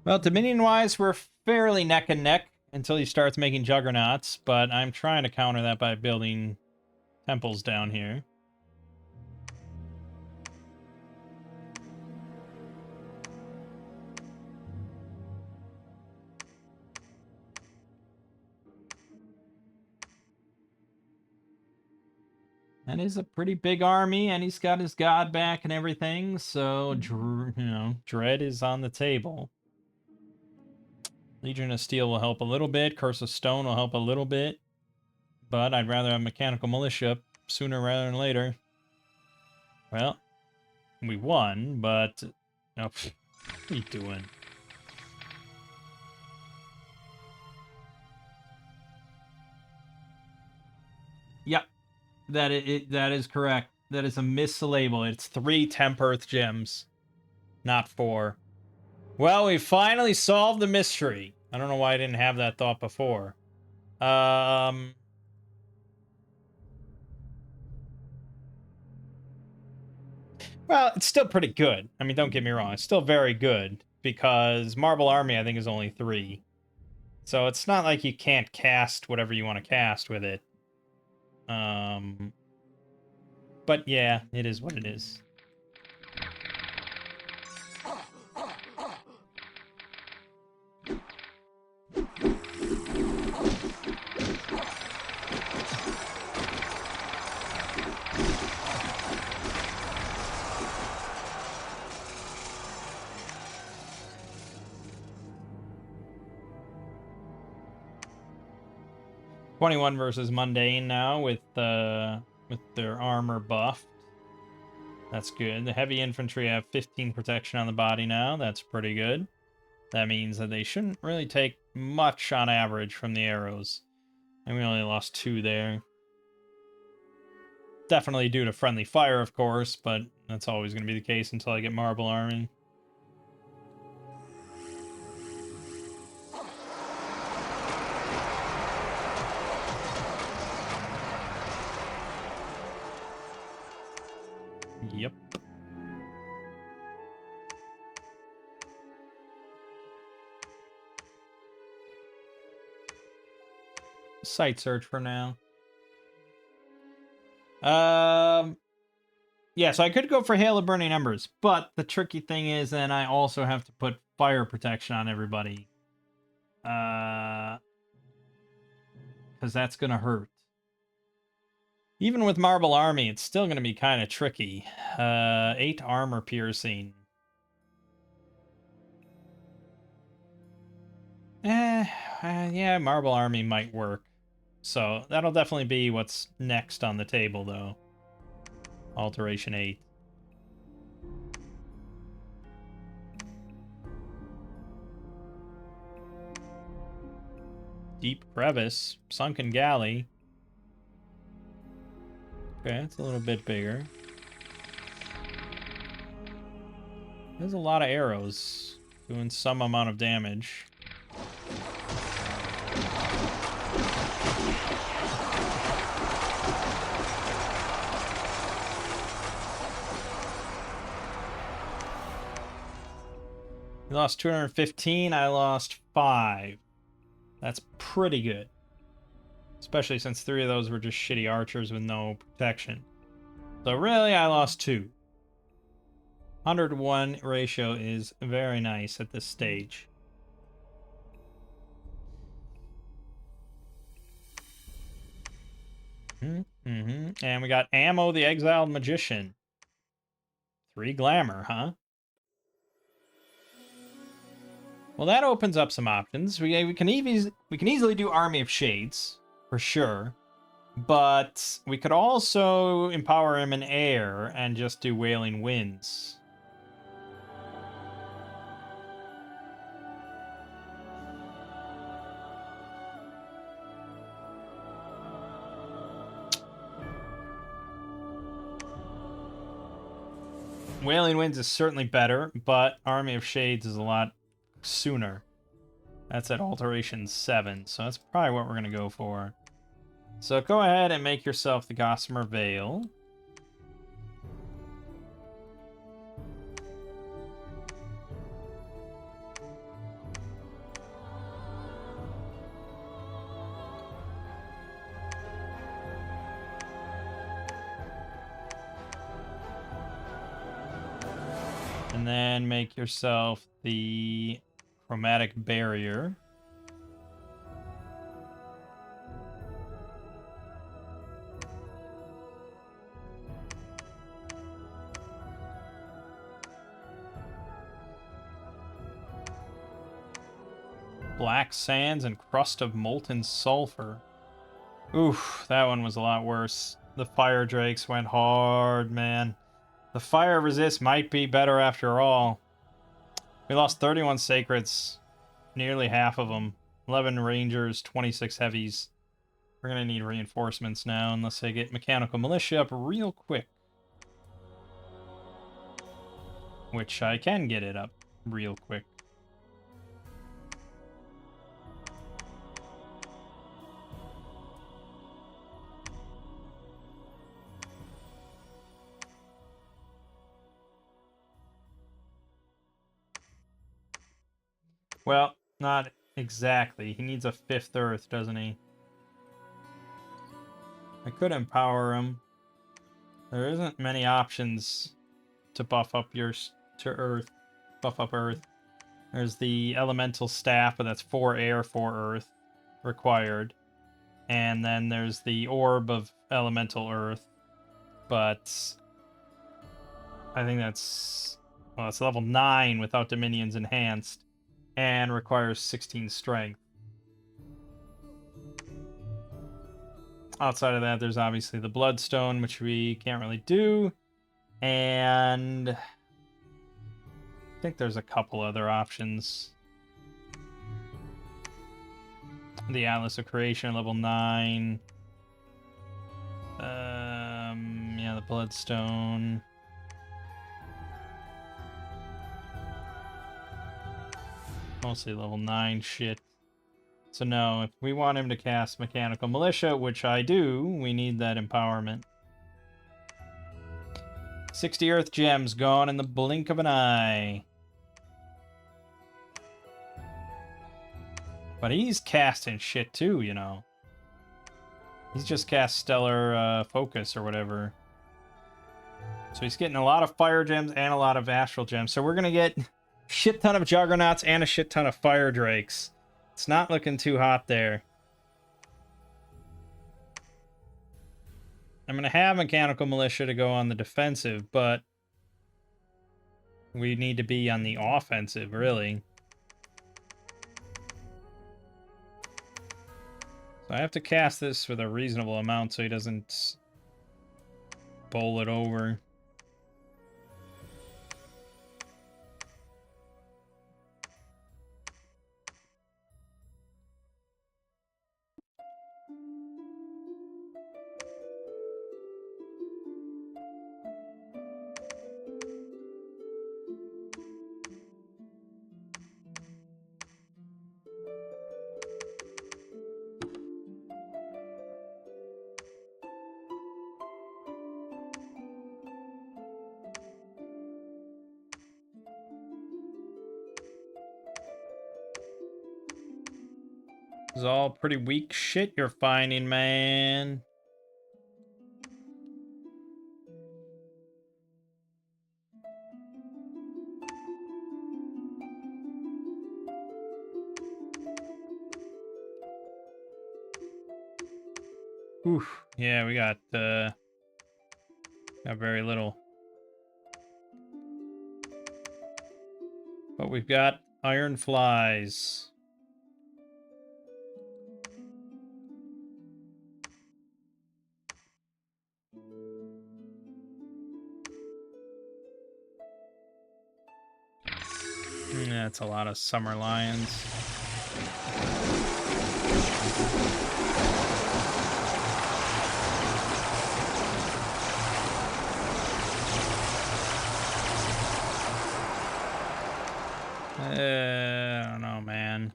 Well, Dominion-wise, we're fairly neck and neck until he starts making juggernauts, but I'm trying to counter that by building temples down here. That is a pretty big army, and he's got his god back and everything, so, you know, Dread is on the table. Legion of Steel will help a little bit. Curse of Stone will help a little bit. But I'd rather have Mechanical Militia sooner rather than later. Well, we won, but... Oh, what are you doing? Yep. That is correct. That is a mislabel. It's 3 Temp Earth gems, not 4. Well, we finally solved the mystery. I don't know why I didn't have that thought before. Well, it's still pretty good. I mean, don't get me wrong. It's still very good, because Marble Army, I think, is only 3. So it's not like you can't cast whatever you want to cast with it. But yeah, it is what it is. '21 versus Mundane now with their armor buffed. That's good. The heavy infantry have 15 protection on the body now. That's pretty good. That means that they shouldn't really take much on average from the arrows. And we only lost 2 there. Definitely due to friendly fire, of course, but that's always going to be the case until I get Marble Army. Yep. Site search for now. Yeah, so I could go for Hail of Burning Embers, but the tricky thing is then I also have to put fire protection on everybody. Because that's going to hurt. Even with Marble Army, it's still going to be kind of tricky. 8 armor piercing. Yeah, Marble Army might work. So that'll definitely be what's next on the table, though. Alteration 8. Deep Crevice. Sunken Galley. Okay, it's a little bit bigger. There's a lot of arrows doing some amount of damage. lost 215. I lost 5. That's pretty good. Especially since 3 of those were just shitty archers with no protection. So really, I lost 2. 100-to-1 ratio is very nice at this stage. And we got Ammo the Exiled Magician. 3 glamour, huh? Well, that opens up some options. We can easily do Army of Shades, for sure. But we could also empower him in air and just do Wailing Winds. Wailing Winds is certainly better, but Army of Shades is a lot sooner. That's at Alteration 7, so that's probably what we're going to go for. So go ahead and make yourself the Gossamer Veil. And then make yourself the Chromatic Barrier. Black Sands and Crust of Molten Sulfur. Oof, that one was a lot worse. The Fire Drakes went hard, man. The Fire Resist might be better after all. We lost 31 Sacreds. Nearly half of them. 11 Rangers, 26 Heavies. We're going to need reinforcements now, unless I get Mechanical Militia up real quick. Which I can get it up real quick. Well, not exactly. He needs a 5th Earth, doesn't he? I could empower him. There isn't many options to buff up to Earth. Buff up Earth. There's the Elemental Staff, but that's 4 air, 4 Earth required. And then there's the Orb of Elemental Earth. But I think that's... well, it's level 9 without Dominions Enhanced. And requires 16 strength. Outside of that, there's obviously the Bloodstone, which we can't really do. And I think there's a couple other options. The Atlas of Creation, level 9. Yeah, the Bloodstone. Mostly level 9 shit. So no, if we want him to cast Mechanical Militia, which I do, we need that empowerment. 60 Earth Gems gone in the blink of an eye. But he's casting shit too, you know. He's just cast Stellar Focus or whatever. So he's getting a lot of Fire Gems and a lot of Astral Gems. So we're going to get a shit ton of Juggernauts and a shit ton of Fire Drakes. It's not looking too hot there. I'm going to have Mechanical Militia to go on the defensive, but we need to be on the offensive, really. So I have to cast this with a reasonable amount so he doesn't bowl it over. This is all pretty weak shit you're finding, man. Oof. Yeah, we got very little. But we've got iron flies. That's a lot of summer lions. I don't know, man.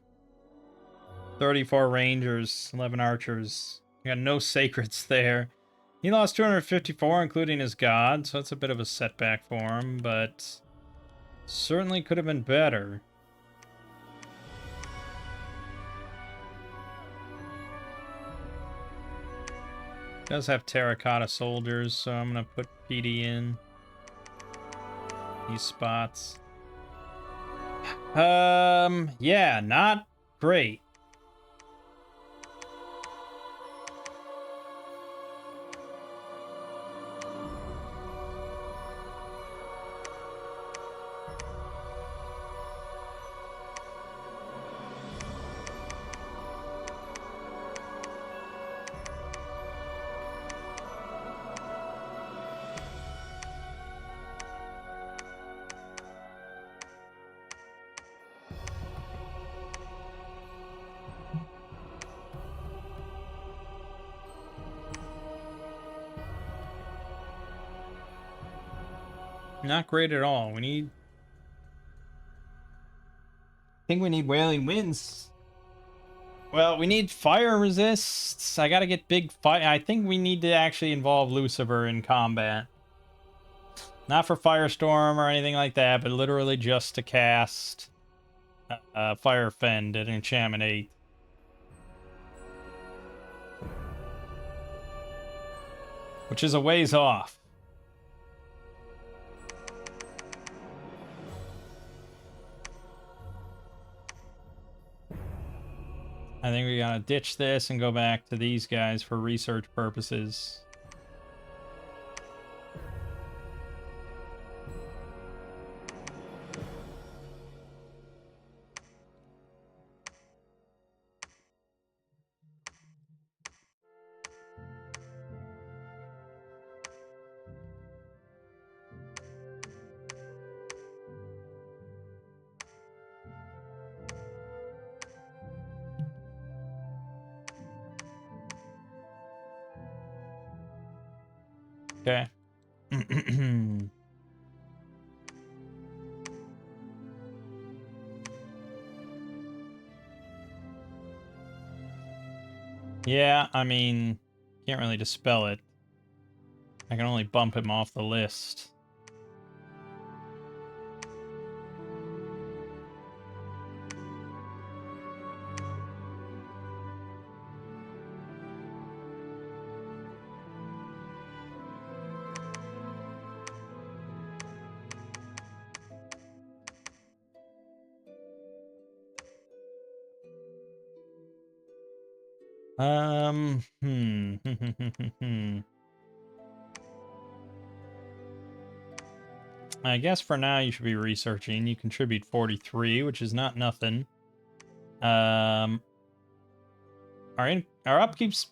34 rangers, 11 archers. We got no sacreds there. He lost 254, including his god, so that's a bit of a setback for him, but certainly could have been better. Does have terracotta soldiers, so I'm gonna put PD in these spots. Yeah, not great. Not great at all. I think we need Wailing Winds. Well, we need fire resists. I gotta get big fire. I think we need to actually involve Lucifer in combat. Not for Firestorm or anything like that, but literally just to cast Fire Fend at Enchantment 8. Which is a ways off. I think we gotta ditch this and go back to these guys for research purposes. Okay. Yeah, I mean, can't really dispel it. I can only bump him off the list. I guess for now you should be researching. You contribute 43, which is not nothing. Our upkeep's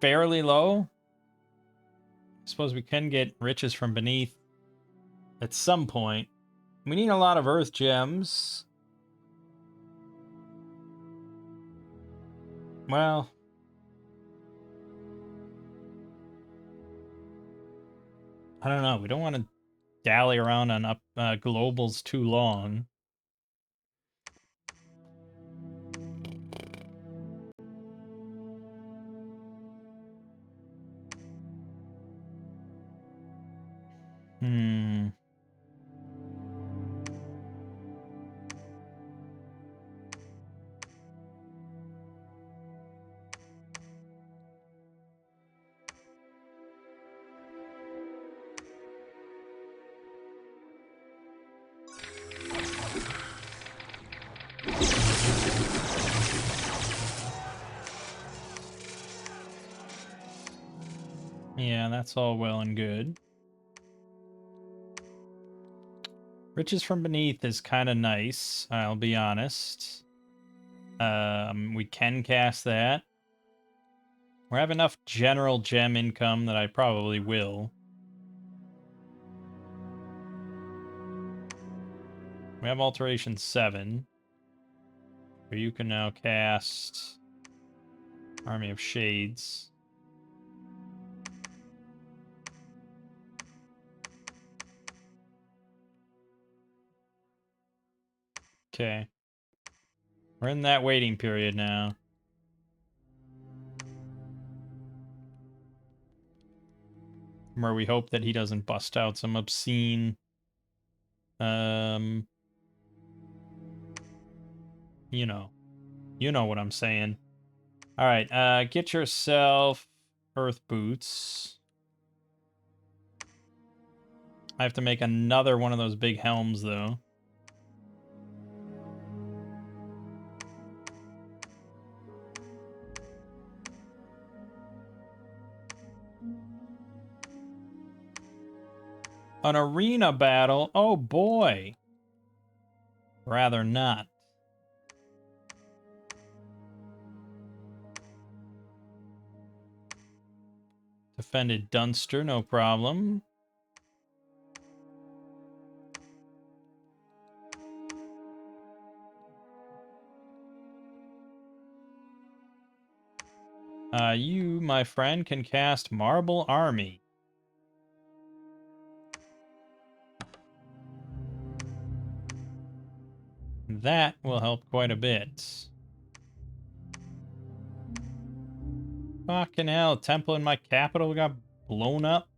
fairly low. I suppose we can get riches from beneath at some point. We need a lot of earth gems. Well, I don't know. We don't want to dally around on globals too long. Yeah, that's all well and good. Riches from Beneath is kind of nice, I'll be honest. We can cast that. We have enough general gem income that I probably will. We have Alteration 7. Where you can now cast Army of Shades. Okay. We're in that waiting period now. Where we hope that he doesn't bust out some obscene... You know. You know what I'm saying. Alright, get yourself Earth Boots. I have to make another one of those big helms, though. An arena battle? Oh boy. Rather not. Defended Dunster, no problem. You, my friend, can cast Marble Army. That will help quite a bit. Fucking hell, temple in my capital got blown up.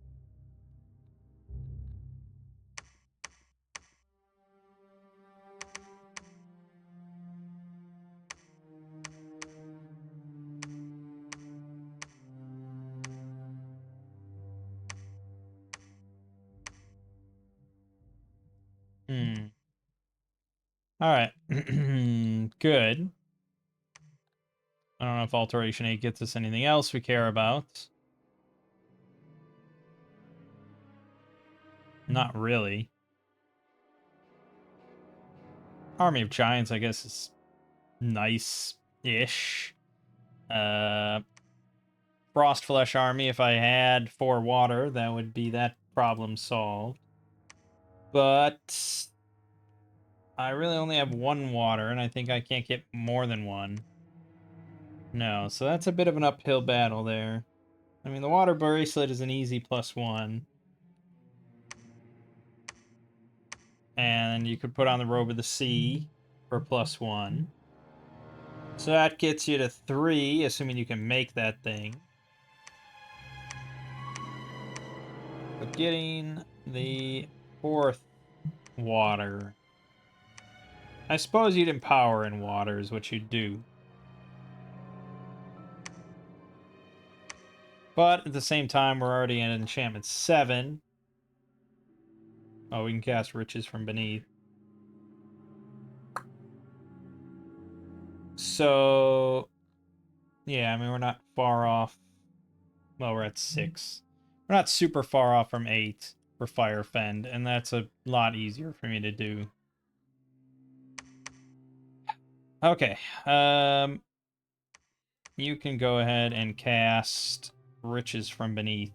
Alright. Good. I don't know if Alteration 8 gets us anything else we care about. Not really. Army of Giants, I guess, is nice-ish. Frostflesh Army, if I had 4 water, that would be that problem solved. But I really only have 1 water, and I think I can't get more than 1. No, so that's a bit of an uphill battle there. I mean, the water bracelet is an easy +1. And you could put on the Robe of the Sea for +1. So that gets you to 3, assuming you can make that thing. But getting the 4th water. I suppose you'd empower in water is what you'd do. But at the same time, we're already at enchantment 7. Oh, we can cast Riches from Beneath. So, yeah, I mean, we're not far off. Well, we're at 6. We're not super far off from 8 for Fire Fend, and that's a lot easier for me to do. Okay, you can go ahead and cast Riches from Beneath.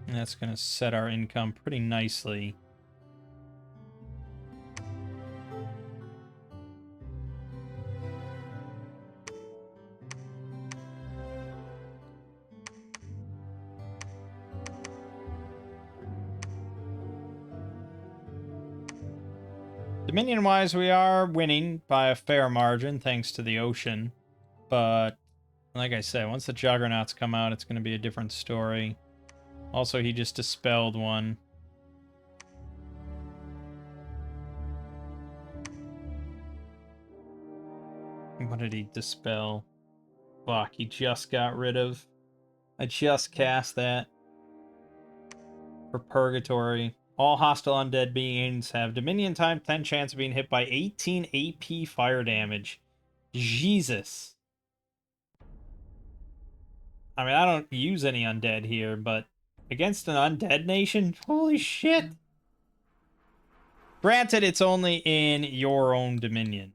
And that's going to set our income pretty nicely. Dominion-wise, we are winning by a fair margin, thanks to the ocean. But, like I said, once the Juggernauts come out, it's going to be a different story. Also, he just dispelled one. What did he dispel? Fuck, he just got rid of... I just cast that. For Purgatory. All hostile undead beings have Dominion time 10 chance of being hit by 18 AP fire damage. Jesus. I mean, I don't use any undead here, but against an undead nation? Holy shit. Granted, it's only in your own Dominion.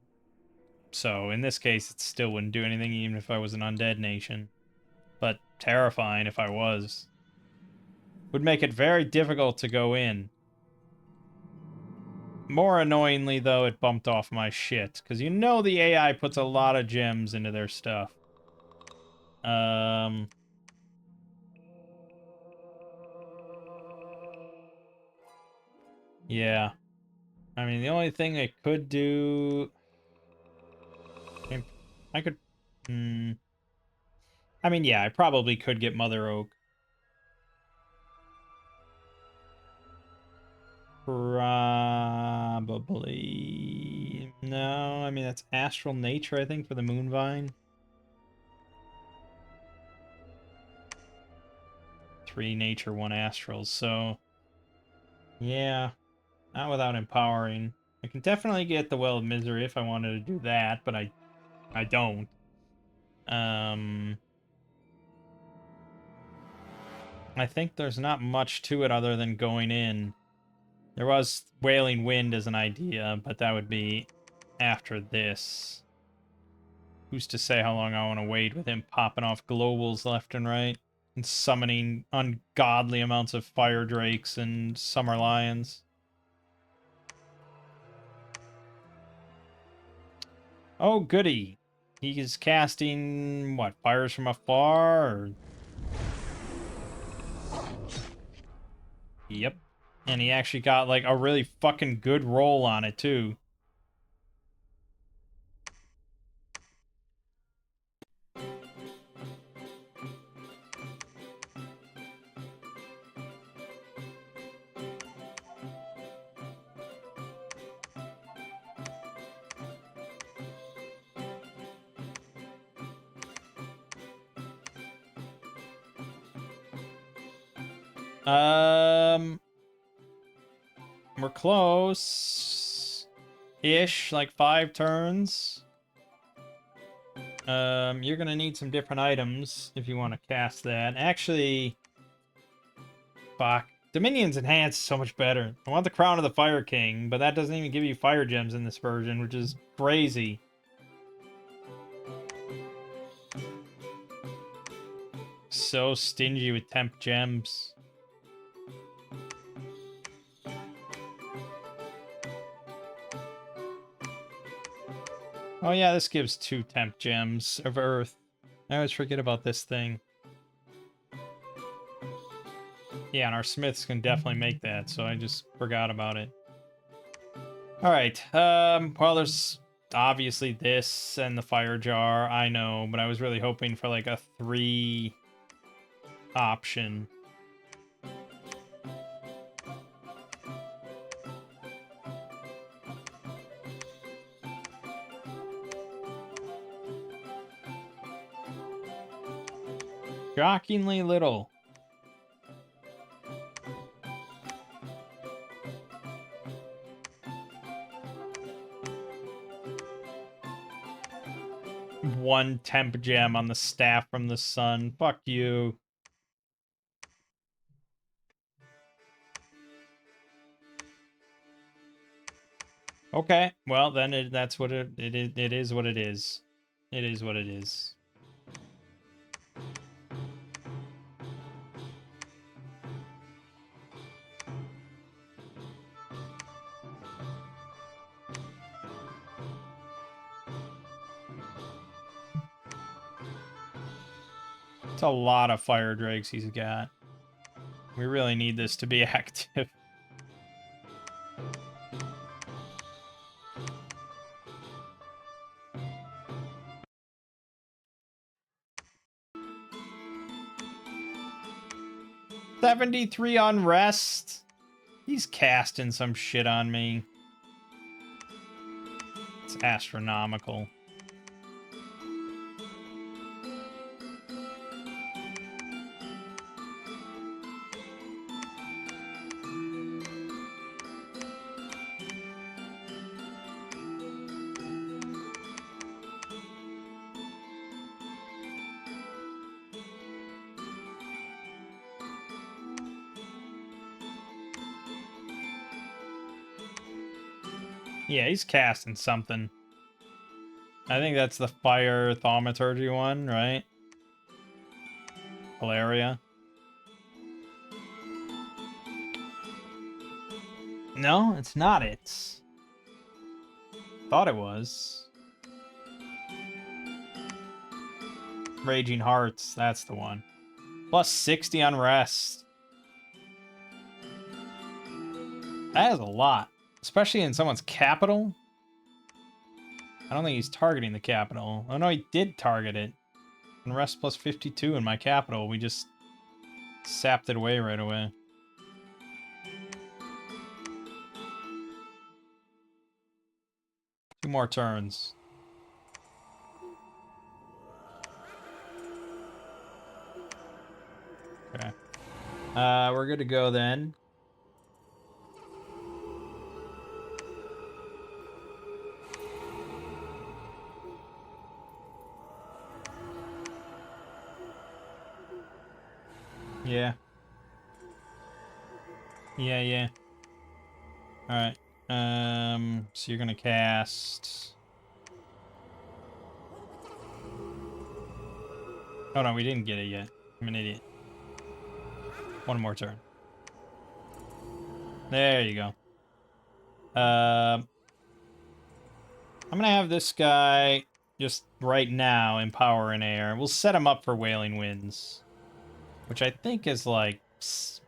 So, in this case, it still wouldn't do anything even if I was an undead nation. But terrifying if I was. Would make it very difficult to go in. More annoyingly, though, it bumped off my shit. Because you know the AI puts a lot of gems into their stuff. Yeah. I mean, the only thing I could do... I could... I mean, yeah, I probably could get Mother Oak. Probably... No, I mean, that's Astral Nature, I think, for the Moonvine. 3 Nature, 1 Astrals, so... Yeah, not without Empowering. I can definitely get the Well of Misery if I wanted to do that, but I don't. I think there's not much to it other than going in. There was Wailing Wind as an idea, but that would be after this. Who's to say how long I want to wait with him popping off globals left and right and summoning ungodly amounts of fire drakes and summer lions? Oh, goody. He is casting, what, Fires from Afar? Or... Yep. And he actually got, like, a really fucking good roll on it, too. We're close. Ish, like 5 turns. You're gonna need some different items if you want to cast that. Actually, fuck. Dominion's Enhanced is so much better. I want the Crown of the Fire King, but that doesn't even give you fire gems in this version, which is crazy. So stingy with temp gems. Oh yeah, this gives 2 temp gems of Earth. I always forget about this thing. Yeah, and our smiths can definitely make that, so I just forgot about it. Alright, well, there's obviously this and the fire jar, I know, but I was really hoping for like a 3 option. Shockingly little. One temp gem on the Staff from the Sun. Fuck you. Okay, well then that's what it is what it is. It is what it is. It's a lot of fire drakes he's got. We really need this to be active. $73 unrest. He's casting some shit on me. It's astronomical. Yeah, he's casting something. I think that's the fire thaumaturgy one, right? Valeria. No, it's not it. Thought it was. Raging Hearts, that's the one. Plus 60 unrest. That is a lot. Especially in someone's capital. I don't think he's targeting the capital. Oh no, he did target it. Unrest plus 52 in my capital. We just sapped it away right away. Two more turns. Okay. We're good to go then. Yeah. Yeah. Alright. So you're gonna cast... Oh no, we didn't get it yet. I'm an idiot. One more turn. There you go. I'm gonna have this guy just right now empower an air. We'll set him up for Wailing Winds, which I think is like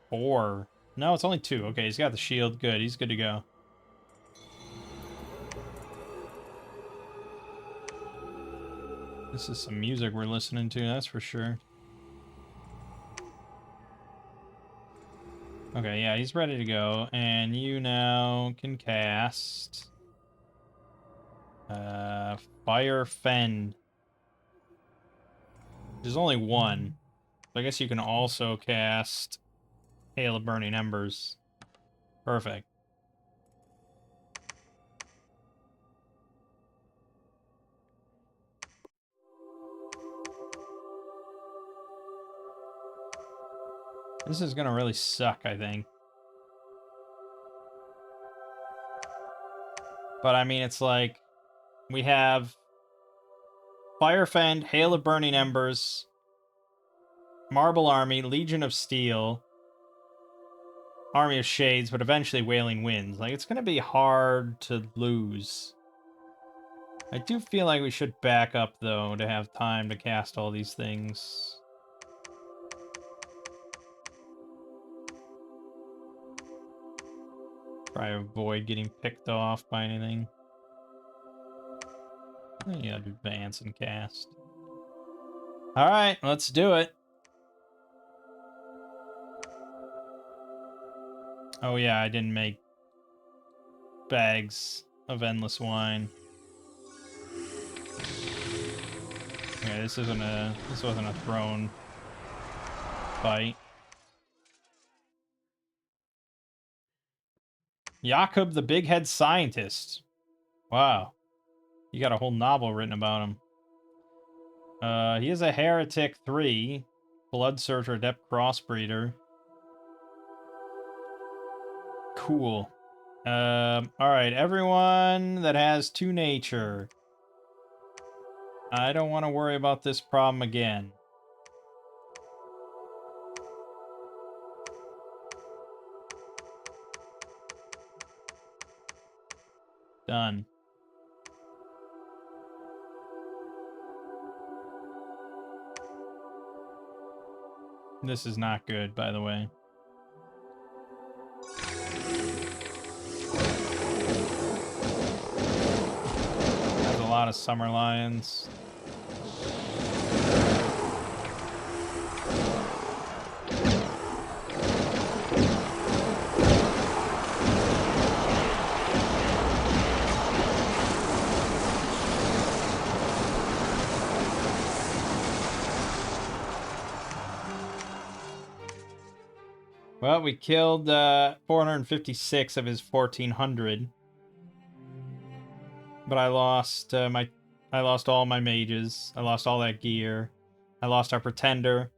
4. No, it's only 2. Okay, he's got the shield. Good, he's good to go. This is some music we're listening to, that's for sure. Okay, yeah, he's ready to go, and you now can cast Fire Fend. There's only one. So I guess you can also cast Hail of Burning Embers. Perfect. This is gonna really suck, I think. But I mean, it's like we have Firefend, Hail of Burning Embers, Marble Army, Legion of Steel, Army of Shades, but eventually Wailing Winds. Like, it's gonna be hard to lose. I do feel like we should back up, though, to have time to cast all these things. Try to avoid getting picked off by anything. Yeah, advance and cast. Alright, let's do it. Oh yeah, I didn't make bags of endless wine. Okay, this wasn't a throne fight. Jakob the Big Head Scientist. Wow. You got a whole novel written about him. He is a Heretic 3. Blood Searcher, Adept Crossbreeder. Cool. Alright, everyone that has 2 nature. I don't want to worry about this problem again. Done. This is not good, by the way. There's a lot of Summer Lions. Well, we killed 456 of his 1400. But I lost I lost all my mages. I lost all that gear. I lost our pretender.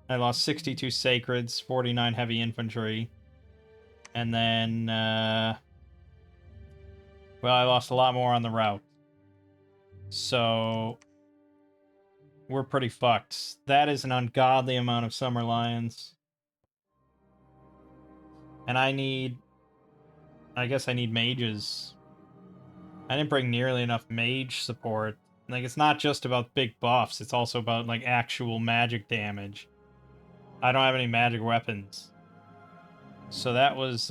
I lost 62 sacreds, 49 heavy infantry. And then Well, I lost a lot more on the route. So we're pretty fucked. That is an ungodly amount of Summer Lions. And I guess I need mages. I didn't bring nearly enough mage support. Like, it's not just about big buffs, it's also about, like, actual magic damage. I don't have any magic weapons. So that was,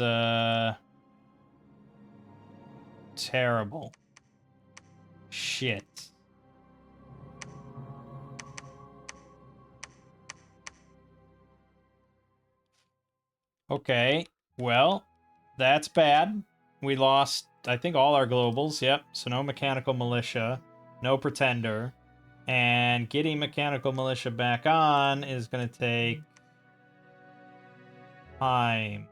terrible. Shit. Okay, well, that's bad. We lost, I think, all our globals. Yep, so no mechanical militia, no pretender. And getting mechanical militia back on is going to take time.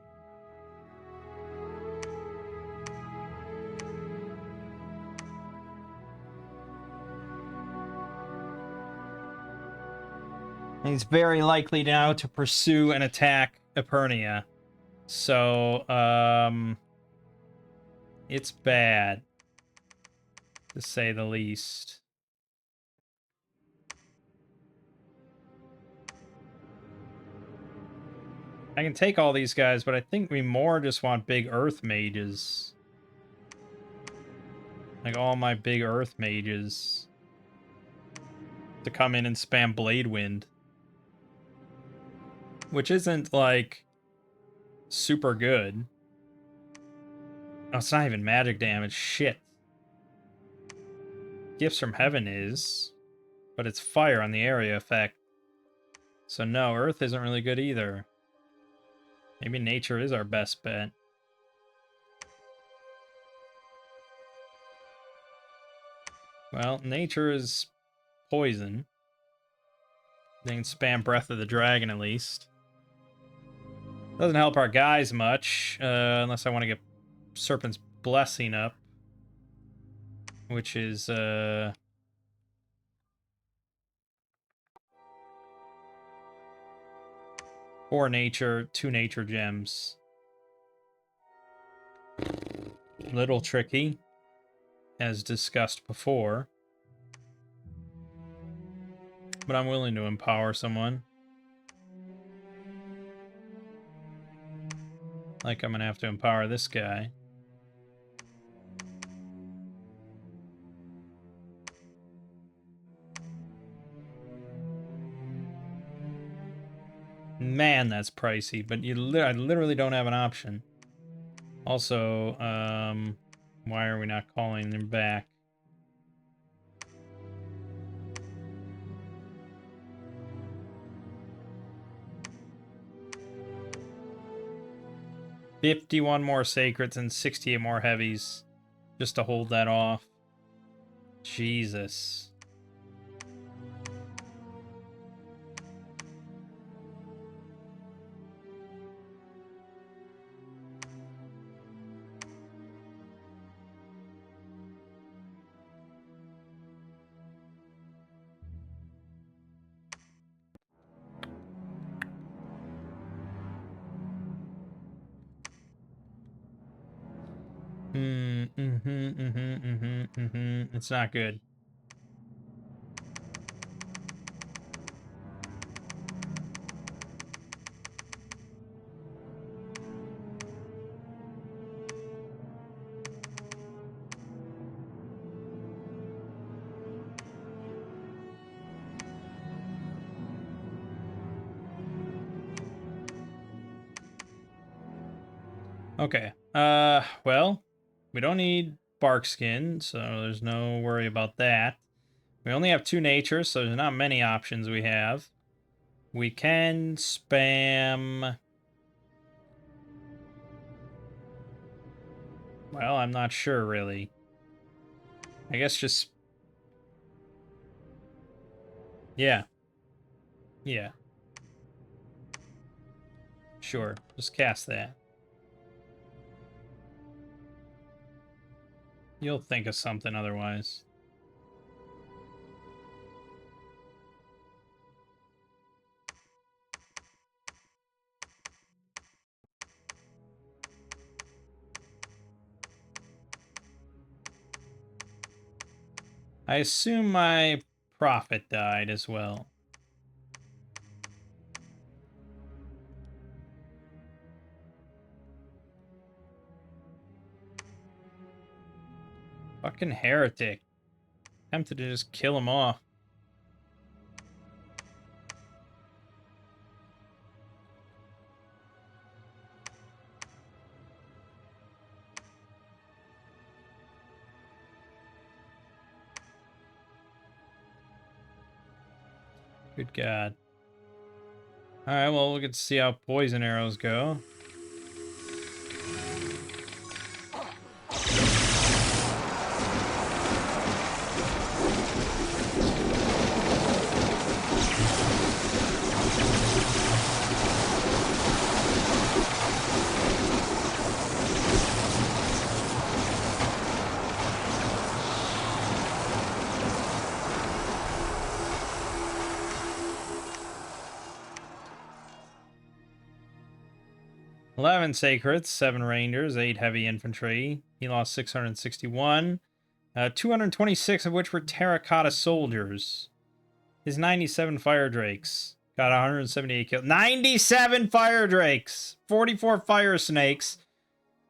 He's very likely now to pursue and attack Epernia. So, it's bad, to say the least. I can take all these guys, but I think we more just want big earth mages. Like, all my big earth mages to come in and spam Blade Wind. Which isn't, like, super good. Oh, it's not even magic damage. Shit. Gifts from Heaven is, but it's fire on the area effect. So no, Earth isn't really good either. Maybe nature is our best bet. Well, nature is poison. They can spam Breath of the Dragon at least. Doesn't help our guys much, unless I want to get Serpent's Blessing up. Which is, 4 nature, 2 nature gems. Little tricky, as discussed before. But I'm willing to empower someone. Like I'm gonna have to empower this guy. Man, that's pricey, but I literally don't have an option. Also, why are we not calling him back? $51 more sacreds and 68 more heavies just to hold that off. Jesus. It's not good. Okay. Well, we don't need bark skin, so there's no worry about that. We only have 2 natures, so there's not many options we have. We can spam... Well, I'm not sure, really. I guess just... Yeah. Yeah. Sure. Just cast that. You'll think of something otherwise. I assume my prophet died as well. Fucking heretic. Tempted to just kill him off. Good God. Alright, well, we'll get to see how poison arrows go. $11 sacreds, 7 rangers, 8 heavy infantry. He lost 661. 226 of which were terracotta soldiers. His 97 fire drakes got 178 kills. 97 fire drakes! 44 fire snakes.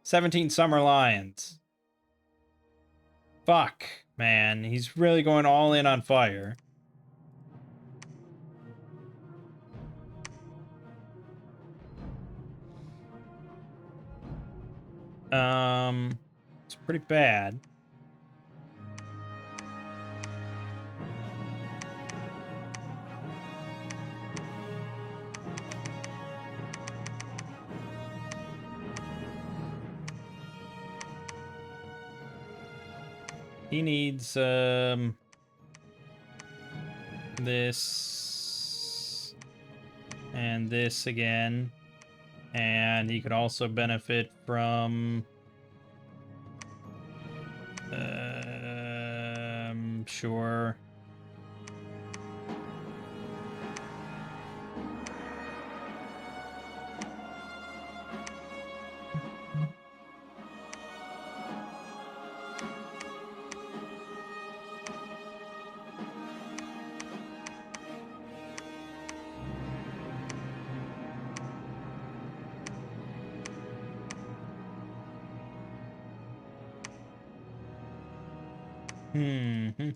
17 summer lions. Fuck, man. He's really going all in on fire. It's pretty bad. He needs, this and this again. And he could also benefit from, sure. Mm-hmm.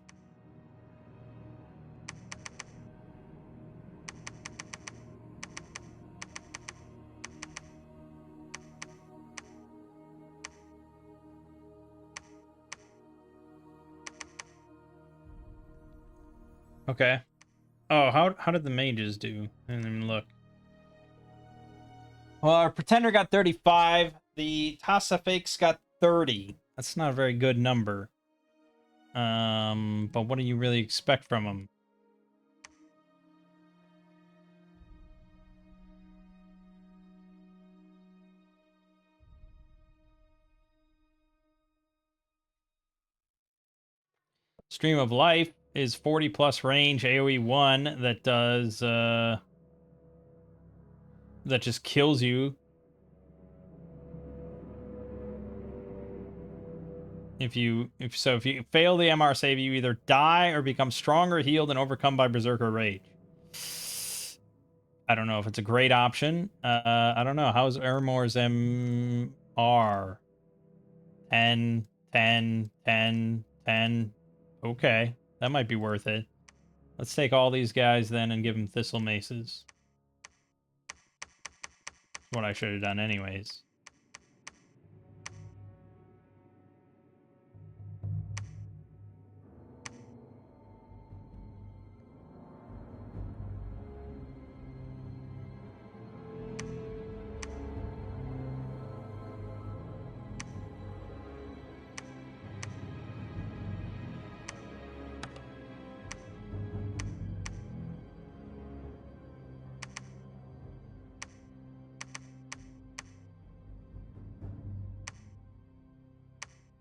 Okay. Oh, how did the mages do? And then look. Well, our pretender got 35. The Tassa fakes got 30. That's not a very good number. But what do you really expect from them? Stream of Life is 40 plus range AoE 1 that does that just kills you. If you fail the MR save, you either die or become stronger, healed, and overcome by Berserker Rage. I don't know if it's a great option. I don't know. How's Ermor's MR? 10, 10, 10, 10. Okay, that might be worth it. Let's take all these guys then and give them Thistle Maces. What I should have done anyways.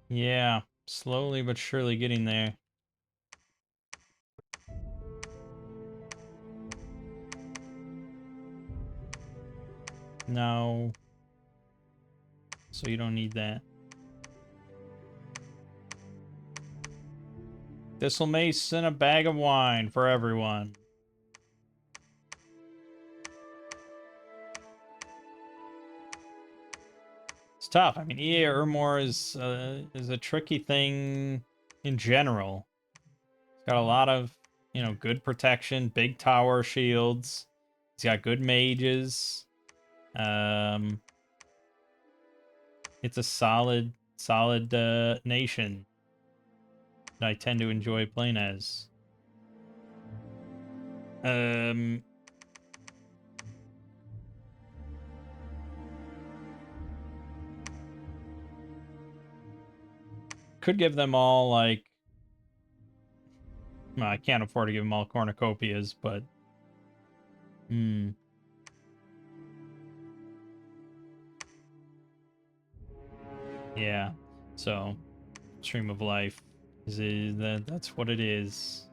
Yeah, slowly but surely getting there. No. So you don't need that. Thistle mace and a bag of wine for everyone. It's tough. I mean, EA Ermor is a tricky thing in general. It's got a lot of, you know, good protection, big tower shields. He's got good mages. It's a solid nation that I tend to enjoy playing as. Could give them all, like... Well, I can't afford to give them all cornucopias, but... Yeah, so... Stream of Life. That's what it is.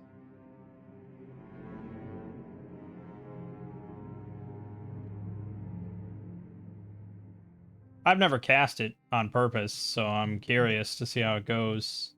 I've never cast it on purpose, so I'm curious to see how it goes.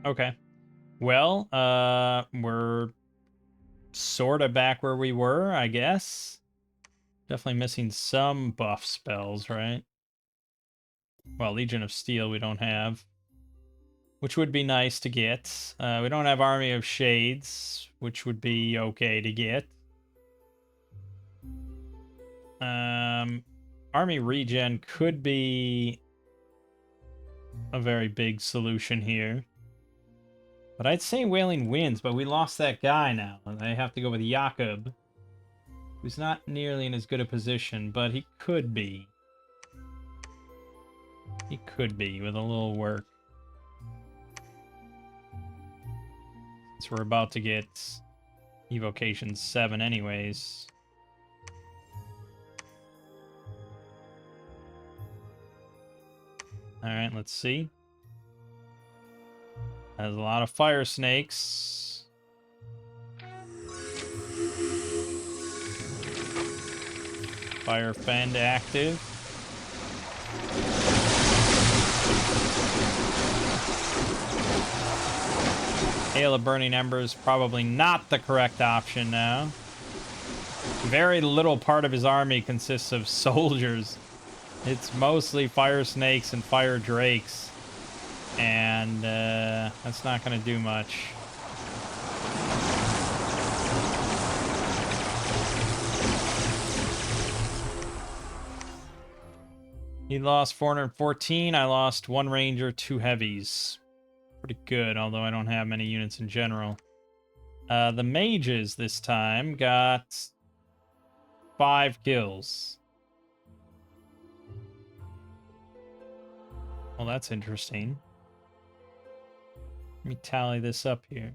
Okay. Well, we're sort of back where we were, I guess. Definitely missing some buff spells, right? Well, Legion of Steel we don't have, which would be nice to get. We don't have Army of Shades, which would be okay to get. Army Regen could be a very big solution here. But I'd say Wailing Winds, but we lost that guy now. And I have to go with Jakob, who's not nearly in as good a position, but he could be. He could be, with a little work. Since we're about to get Evocation 7 anyways. Alright, let's see. Has a lot of fire snakes. Fire Fend active. Hail of Burning Embers, probably not the correct option now. Very little part of his army consists of soldiers. It's mostly fire snakes and fire drakes. And that's not going to do much. He lost 414. I lost 1 ranger, 2 heavies. Pretty good, although I don't have many units in general. The mages this time got 5 kills. Well, that's interesting. Let me tally this up here.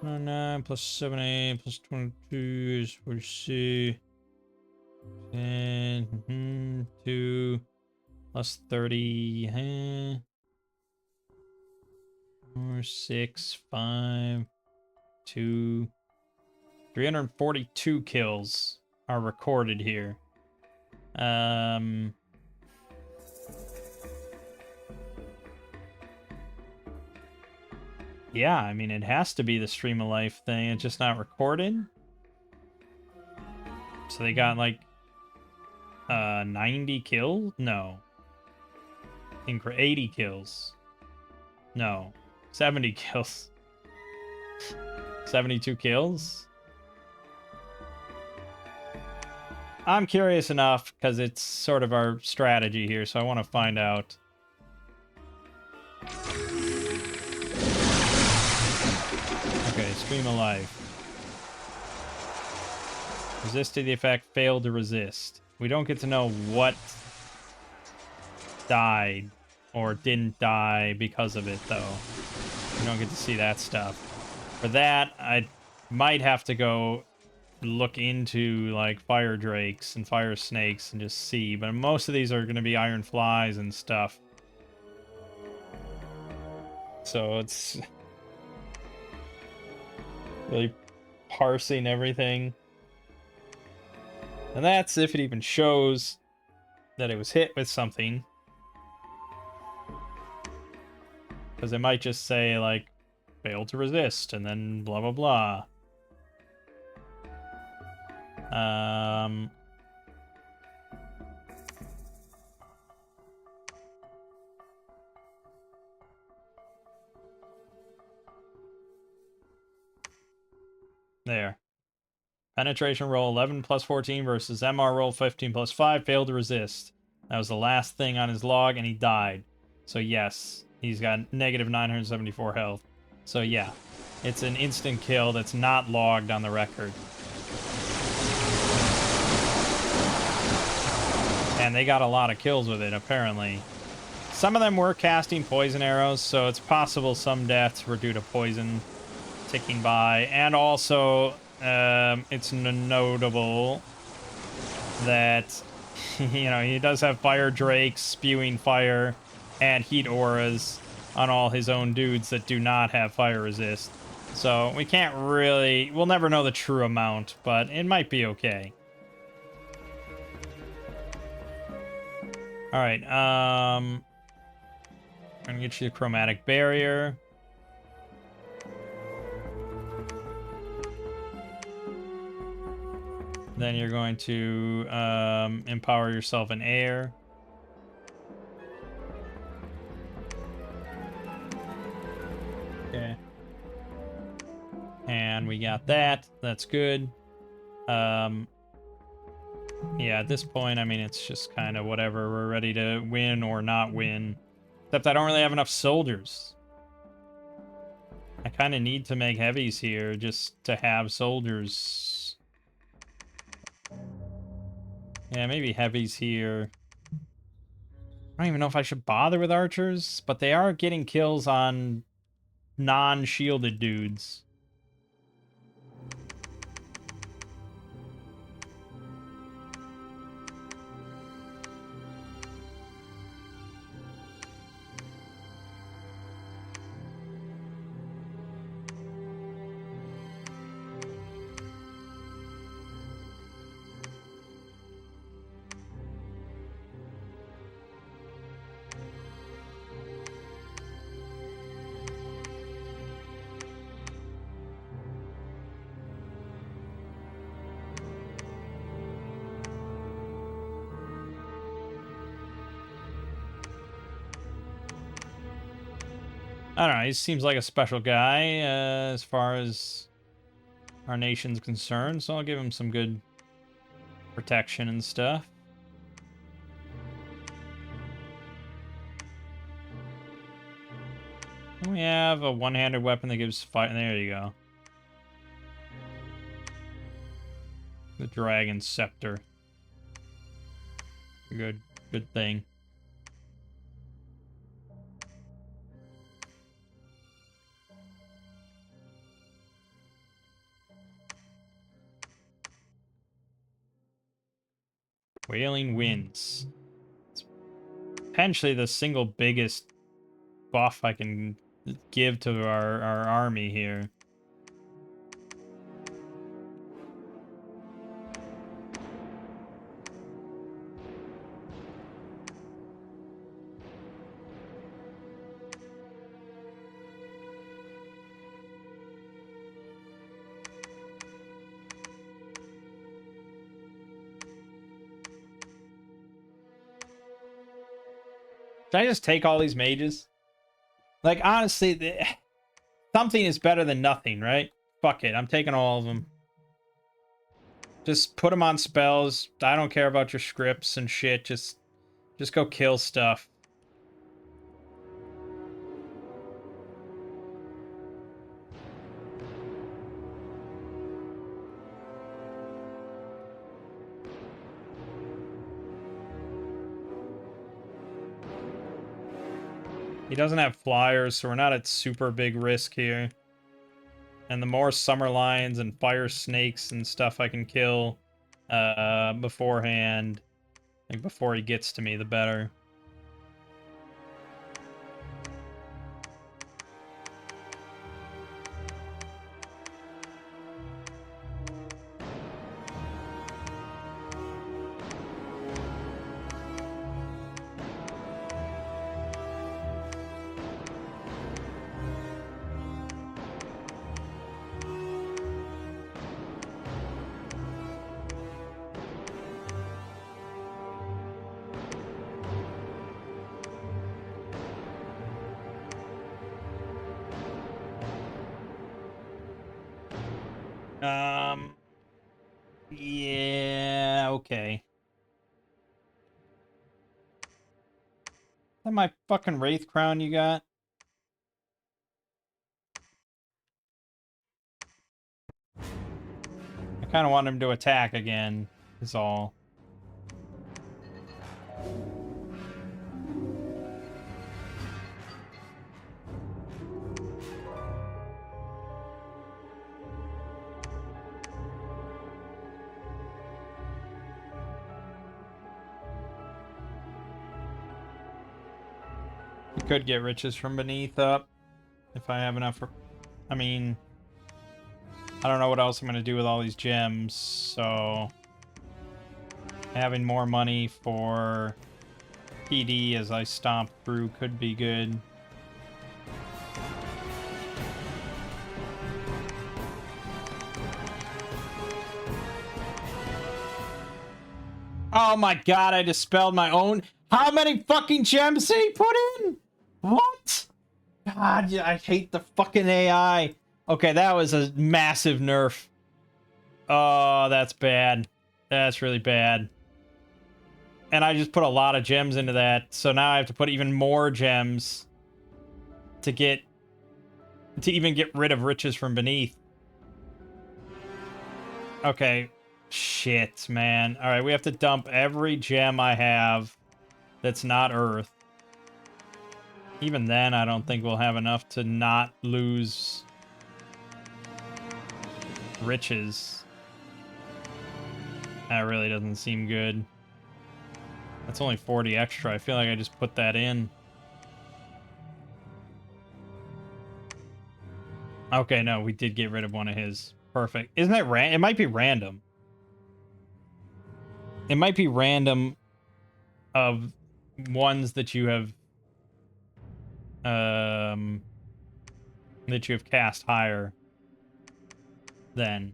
9 plus 7 plus 22 is 46. 10, 2 plus 30. 4, 6, 5, 2. 342 kills are recorded here. Yeah, I mean, it has to be the Stream of Life thing. It's just not recorded. So they got like 90 kills? No. I think 80 kills. No. 70 kills. 72 kills? I'm curious enough because it's sort of our strategy here, so I want to find out. Okay, Stream of Life. Resisted the effect, failed to resist. We don't get to know what died or didn't die because of it, though. We don't get to see that stuff. For that, Might have to go look into like fire drakes and fire snakes and just see, but most of these are going to be iron flies and stuff. So it's really parsing everything. And that's if it even shows that it was hit with something. Because it might just say, like, failed to resist, and then blah, blah, blah. There. Penetration roll 11 plus 14 versus MR roll 15 plus 5, failed to resist. That was the last thing on his log, and he died. So yes, he's got negative 974 health. So yeah, it's an instant kill that's not logged on the record. And they got a lot of kills with it, apparently. Some of them were casting poison arrows, so it's possible some deaths were due to poison ticking by. And also, it's notable that, you know, he does have fire drakes spewing fire and heat auras on all his own dudes that do not have fire resist. So we can't really, we'll never know the true amount, but it might be okay. All right, I'm gonna get you the chromatic barrier. Then you're going to empower yourself in air. Okay. And we got that. That's good. Yeah, at this point, I mean, it's just kind of whatever. We're ready to win or not win. Except I don't really have enough soldiers. I kind of need to make heavies here just to have soldiers. Yeah, maybe heavies here. I don't even know if I should bother with archers, but they are getting kills on non-shielded dudes. I don't know, he seems like a special guy as far as our nation's concerned, so I'll give him some good protection and stuff. We have a one-handed weapon that gives fight. There you go. The Dragon Scepter. Good thing. Wailing Winds. It's potentially the single biggest buff I can give to our army here. Should I just take all these mages? Like, honestly, something is better than nothing, right? Fuck it, I'm taking all of them. Just put them on spells. I don't care about your scripts and shit. Just go kill stuff. He doesn't have flyers, so we're not at super big risk here. And the more summer lions and fire snakes and stuff I can kill beforehand, like before he gets to me, the better. Yeah, okay. Is that my fucking Wraith Crown you got? I kind of want him to attack again, is all. We could get riches from beneath up if I have enough. I mean, I don't know what else I'm going to do with all these gems, so having more money for PD as I stomp through could be good. Oh my god, I dispelled my own. How many fucking gems did he put in? What? God, yeah, I hate the fucking AI. Okay, that was a massive nerf. Oh, that's bad. That's really bad. And I just put a lot of gems into that, so now I have to put even more gems to even get rid of riches from beneath. Okay. Shit, man. Alright, we have to dump every gem I have that's not Earth. Even then, I don't think we'll have enough to not lose riches. That really doesn't seem good. That's only 40 extra. I feel like I just put that in. Okay, no, we did get rid of one of his. Perfect. Isn't that it might be random. It might be random of ones that you have cast higher than.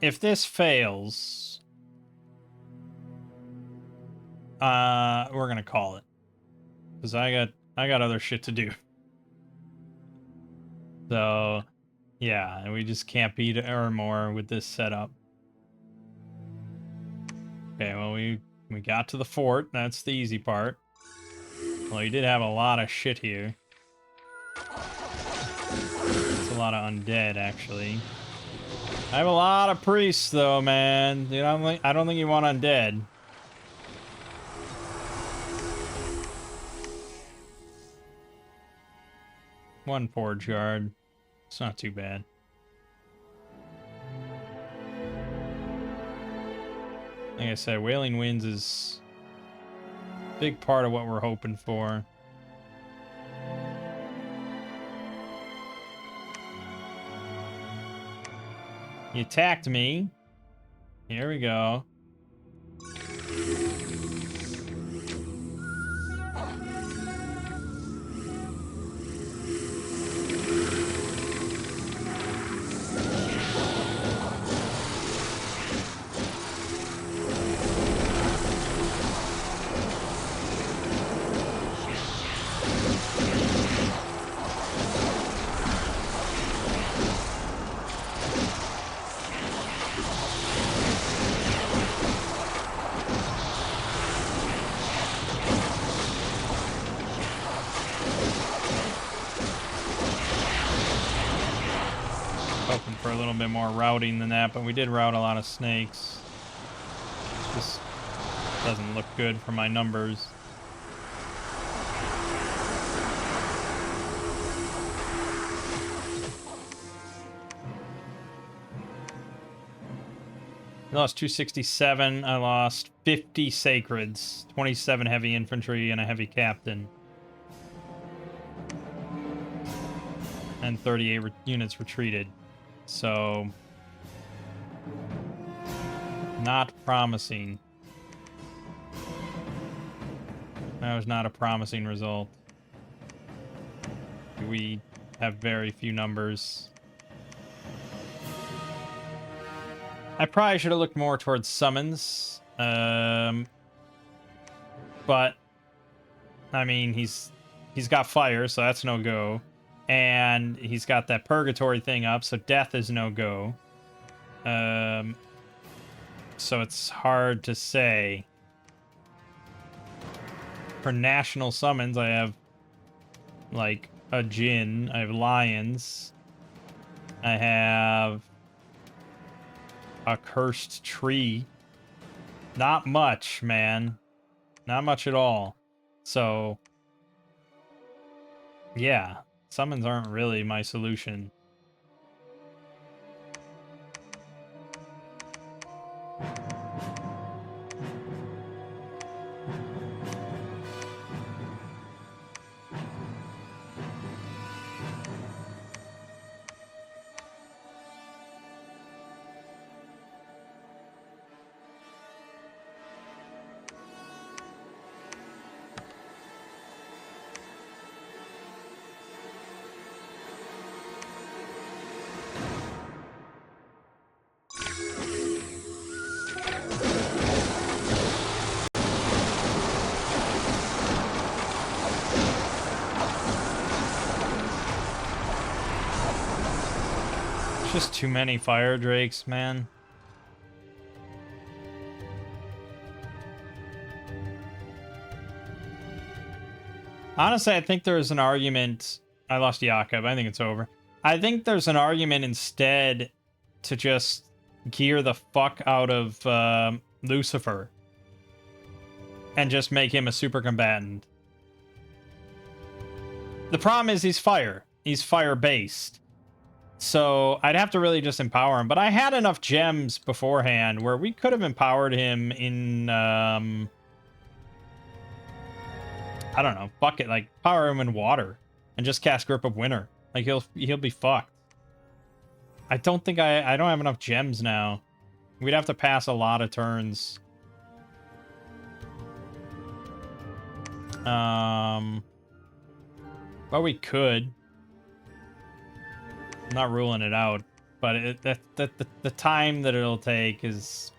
If this fails, we're gonna call it, because I got other shit to do. So, yeah, and we just can't beat it or more with this setup. Okay, well we got to the fort. That's the easy part. Well, you did have a lot of shit here. It's a lot of undead, actually. I have a lot of priests, though, man. You know, I don't think you want undead. One forge yard. It's not too bad. Like I said, Wailing Winds is a big part of what we're hoping for. He attacked me. Here we go. for a little bit more routing than that, but we did route a lot of snakes. Just doesn't look good for my numbers. I lost 267. I lost 50 sacreds, 27 heavy infantry, and a heavy captain. And 38 units retreated. So, not promising. That was not a promising result. We have very few numbers. I probably should have looked more towards summons. But I mean, he's got fire, so that's no go. And he's got that purgatory thing up, so death is no go. So it's hard to say. For national summons, I have like a Jinn, I have lions, I have a cursed tree. Not much, man. Not much at all. So, yeah, summons aren't really my solution. Just too many fire drakes, man. Honestly, I think there's an argument. I lost Jakob. I think it's over. I think there's an argument instead to just gear the fuck out of Lucifer and just make him a super combatant. The problem is he's fire. He's fire based. So I'd have to really just empower him. But I had enough gems beforehand where we could have empowered him in, I don't know, bucket, like power him in water and just cast Grip of Winter. Like he'll be fucked. I don't think I don't have enough gems now. We'd have to pass a lot of turns. But we could. I'm not ruling it out, but the time that it'll take is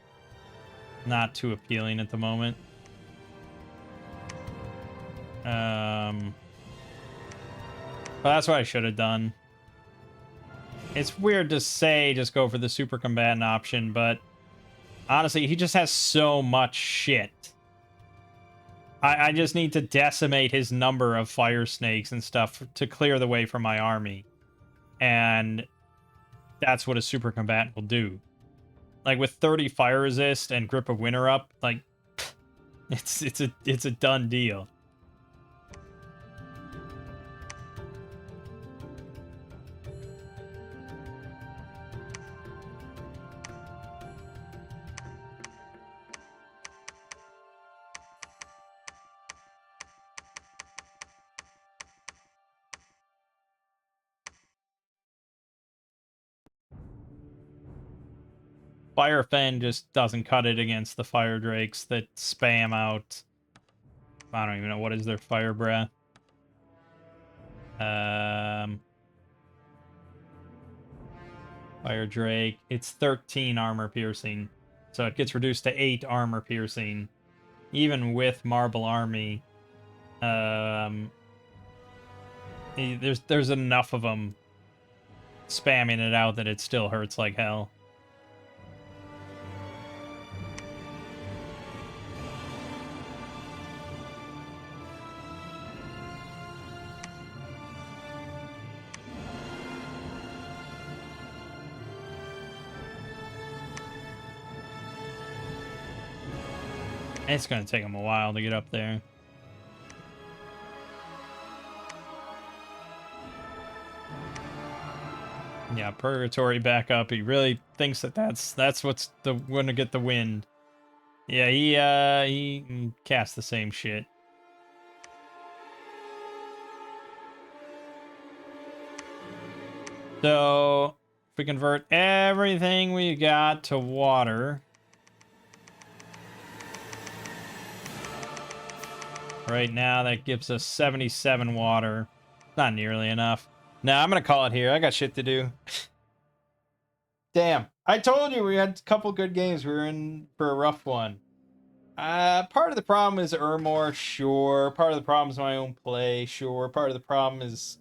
not too appealing at the moment. But that's what I should have done. It's weird to say just go for the super combatant option, but honestly, he just has so much shit. I just need to decimate his number of fire snakes and stuff to clear the way for my army. And that's what a super combatant will do. Like with 30 fire resist and Grip of Winter up, like it's a done deal. Fire Fen just doesn't cut it against the fire drakes that spam out. I don't even know what is their fire breath. Fire Drake. It's 13 armor piercing. So it gets reduced to 8 armor piercing. Even with Marble Army. There's enough of them spamming it out that it still hurts like hell. It's going to take him a while to get up there. Yeah, Purgatory back up. He really thinks that that's what's going to get the win. Yeah, he cast the same shit. So, if we convert everything we got to water. Right now, that gives us 77 water. Not nearly enough. Nah, I'm going to call it here. I got shit to do. Damn. I told you we had a couple good games. We were in for a rough one. Part of the problem is Ermor, sure. Part of the problem is my own play, sure. Part of the problem is...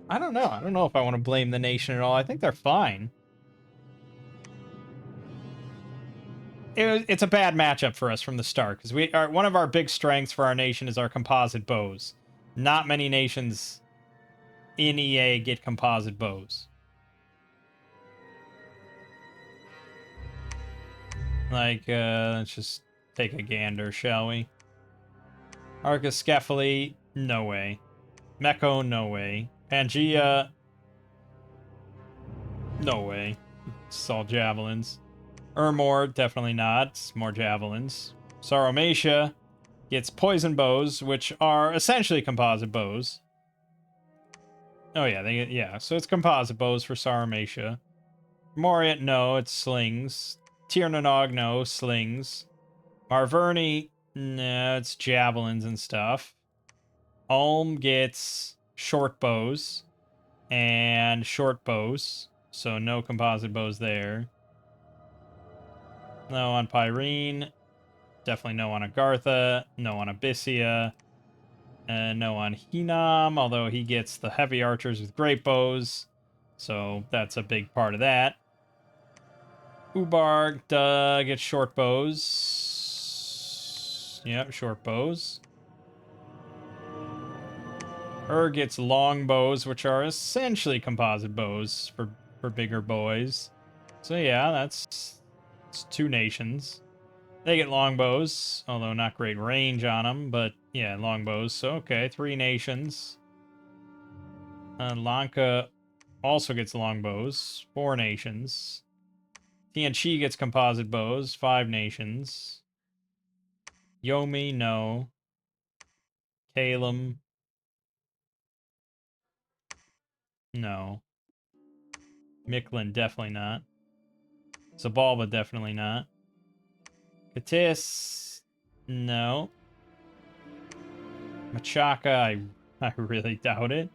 I don't know. I don't know if I want to blame the nation at all. I think they're fine. It's a bad matchup for us from the start, because one of our big strengths for our nation is our composite bows. Not many nations in EA get composite bows. Like, let's just take a gander, shall we? Archiscephali, no way. Mecco, no way. Pangea, no way. It's all javelins. Ermor, definitely not. It's more javelins. Sauromatia gets poison bows, which are essentially composite bows. Oh yeah, yeah. So it's composite bows for Sauromatia. Moriat, no, it's slings. Tirnanog, no, slings. Marverni, no, it's javelins and stuff. Ulm gets short bows and short bows, so no composite bows there. No on Pyrene. Definitely no on Agartha. No on Abyssia. No on Hinam, although he gets the heavy archers with great bows, so that's a big part of that. Ubarg gets short bows. Yep, short bows. Gets long bows, which are essentially composite bows for bigger boys. So yeah, it's two nations. They get longbows, although not great range on them, but yeah, longbows. So okay, 3 nations. Lanka also gets longbows, 4 nations. Tianchi gets composite bows, 5 nations. Yomi, no. Kalem, no. Miklin, definitely not. Zabalba, definitely not. Katis, no. Machaka, I really doubt it.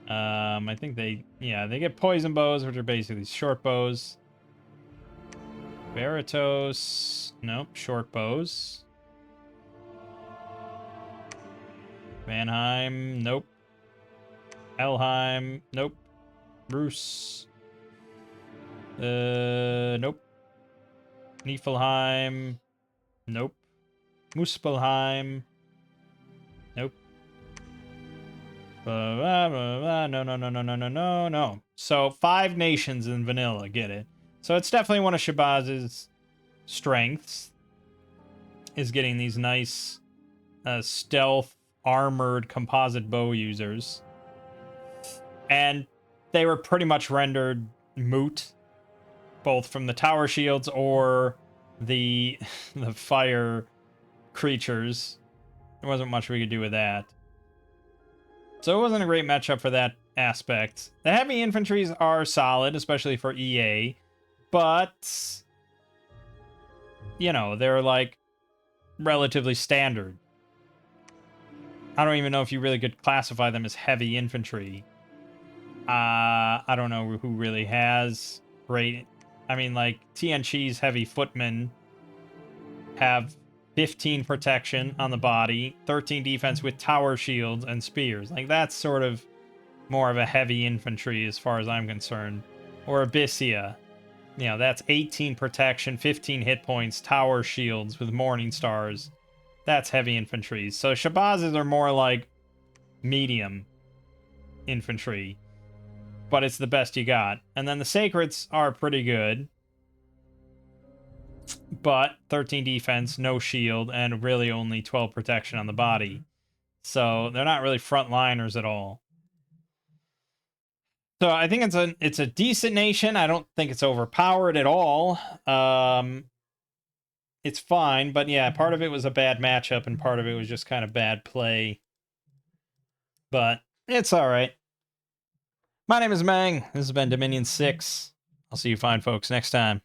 I think they get poison bows, which are basically short bows. Veritos, nope, short bows. Vanheim, nope. Elheim, nope. Bruce, nope. Niflheim, nope. Muspelheim, nope. No, no, no, no, no, no, no, no. So 5 nations in vanilla, get it. So it's definitely one of Shabazz's strengths, is getting these nice stealth armored composite bow users. And they were pretty much rendered moot, both from the tower shields or the fire creatures. There wasn't much we could do with that. So it wasn't a great matchup for that aspect. The heavy infantries are solid, especially for EA, but you know, they're like relatively standard. I don't even know if you really could classify them as heavy infantry. I don't know who really has great... I mean, like, Tianchi's heavy footmen have 15 protection on the body, 13 defense with tower shields and spears. Like, that's sort of more of a heavy infantry as far as I'm concerned. Or Abyssia. You know, that's 18 protection, 15 hit points, tower shields with morning stars. That's heavy infantry. So Shabazzes are more like medium infantry, but it's the best you got. And then the Sacreds are pretty good. but 13 defense, no shield, and really only 12 protection on the body. So they're not really frontliners at all. So I think it's a decent nation. I don't think it's overpowered at all. It's fine, but yeah, part of it was a bad matchup, and part of it was just kind of bad play. But it's all right. My name is Mangg. This has been Dominion 6. I'll see you fine folks next time.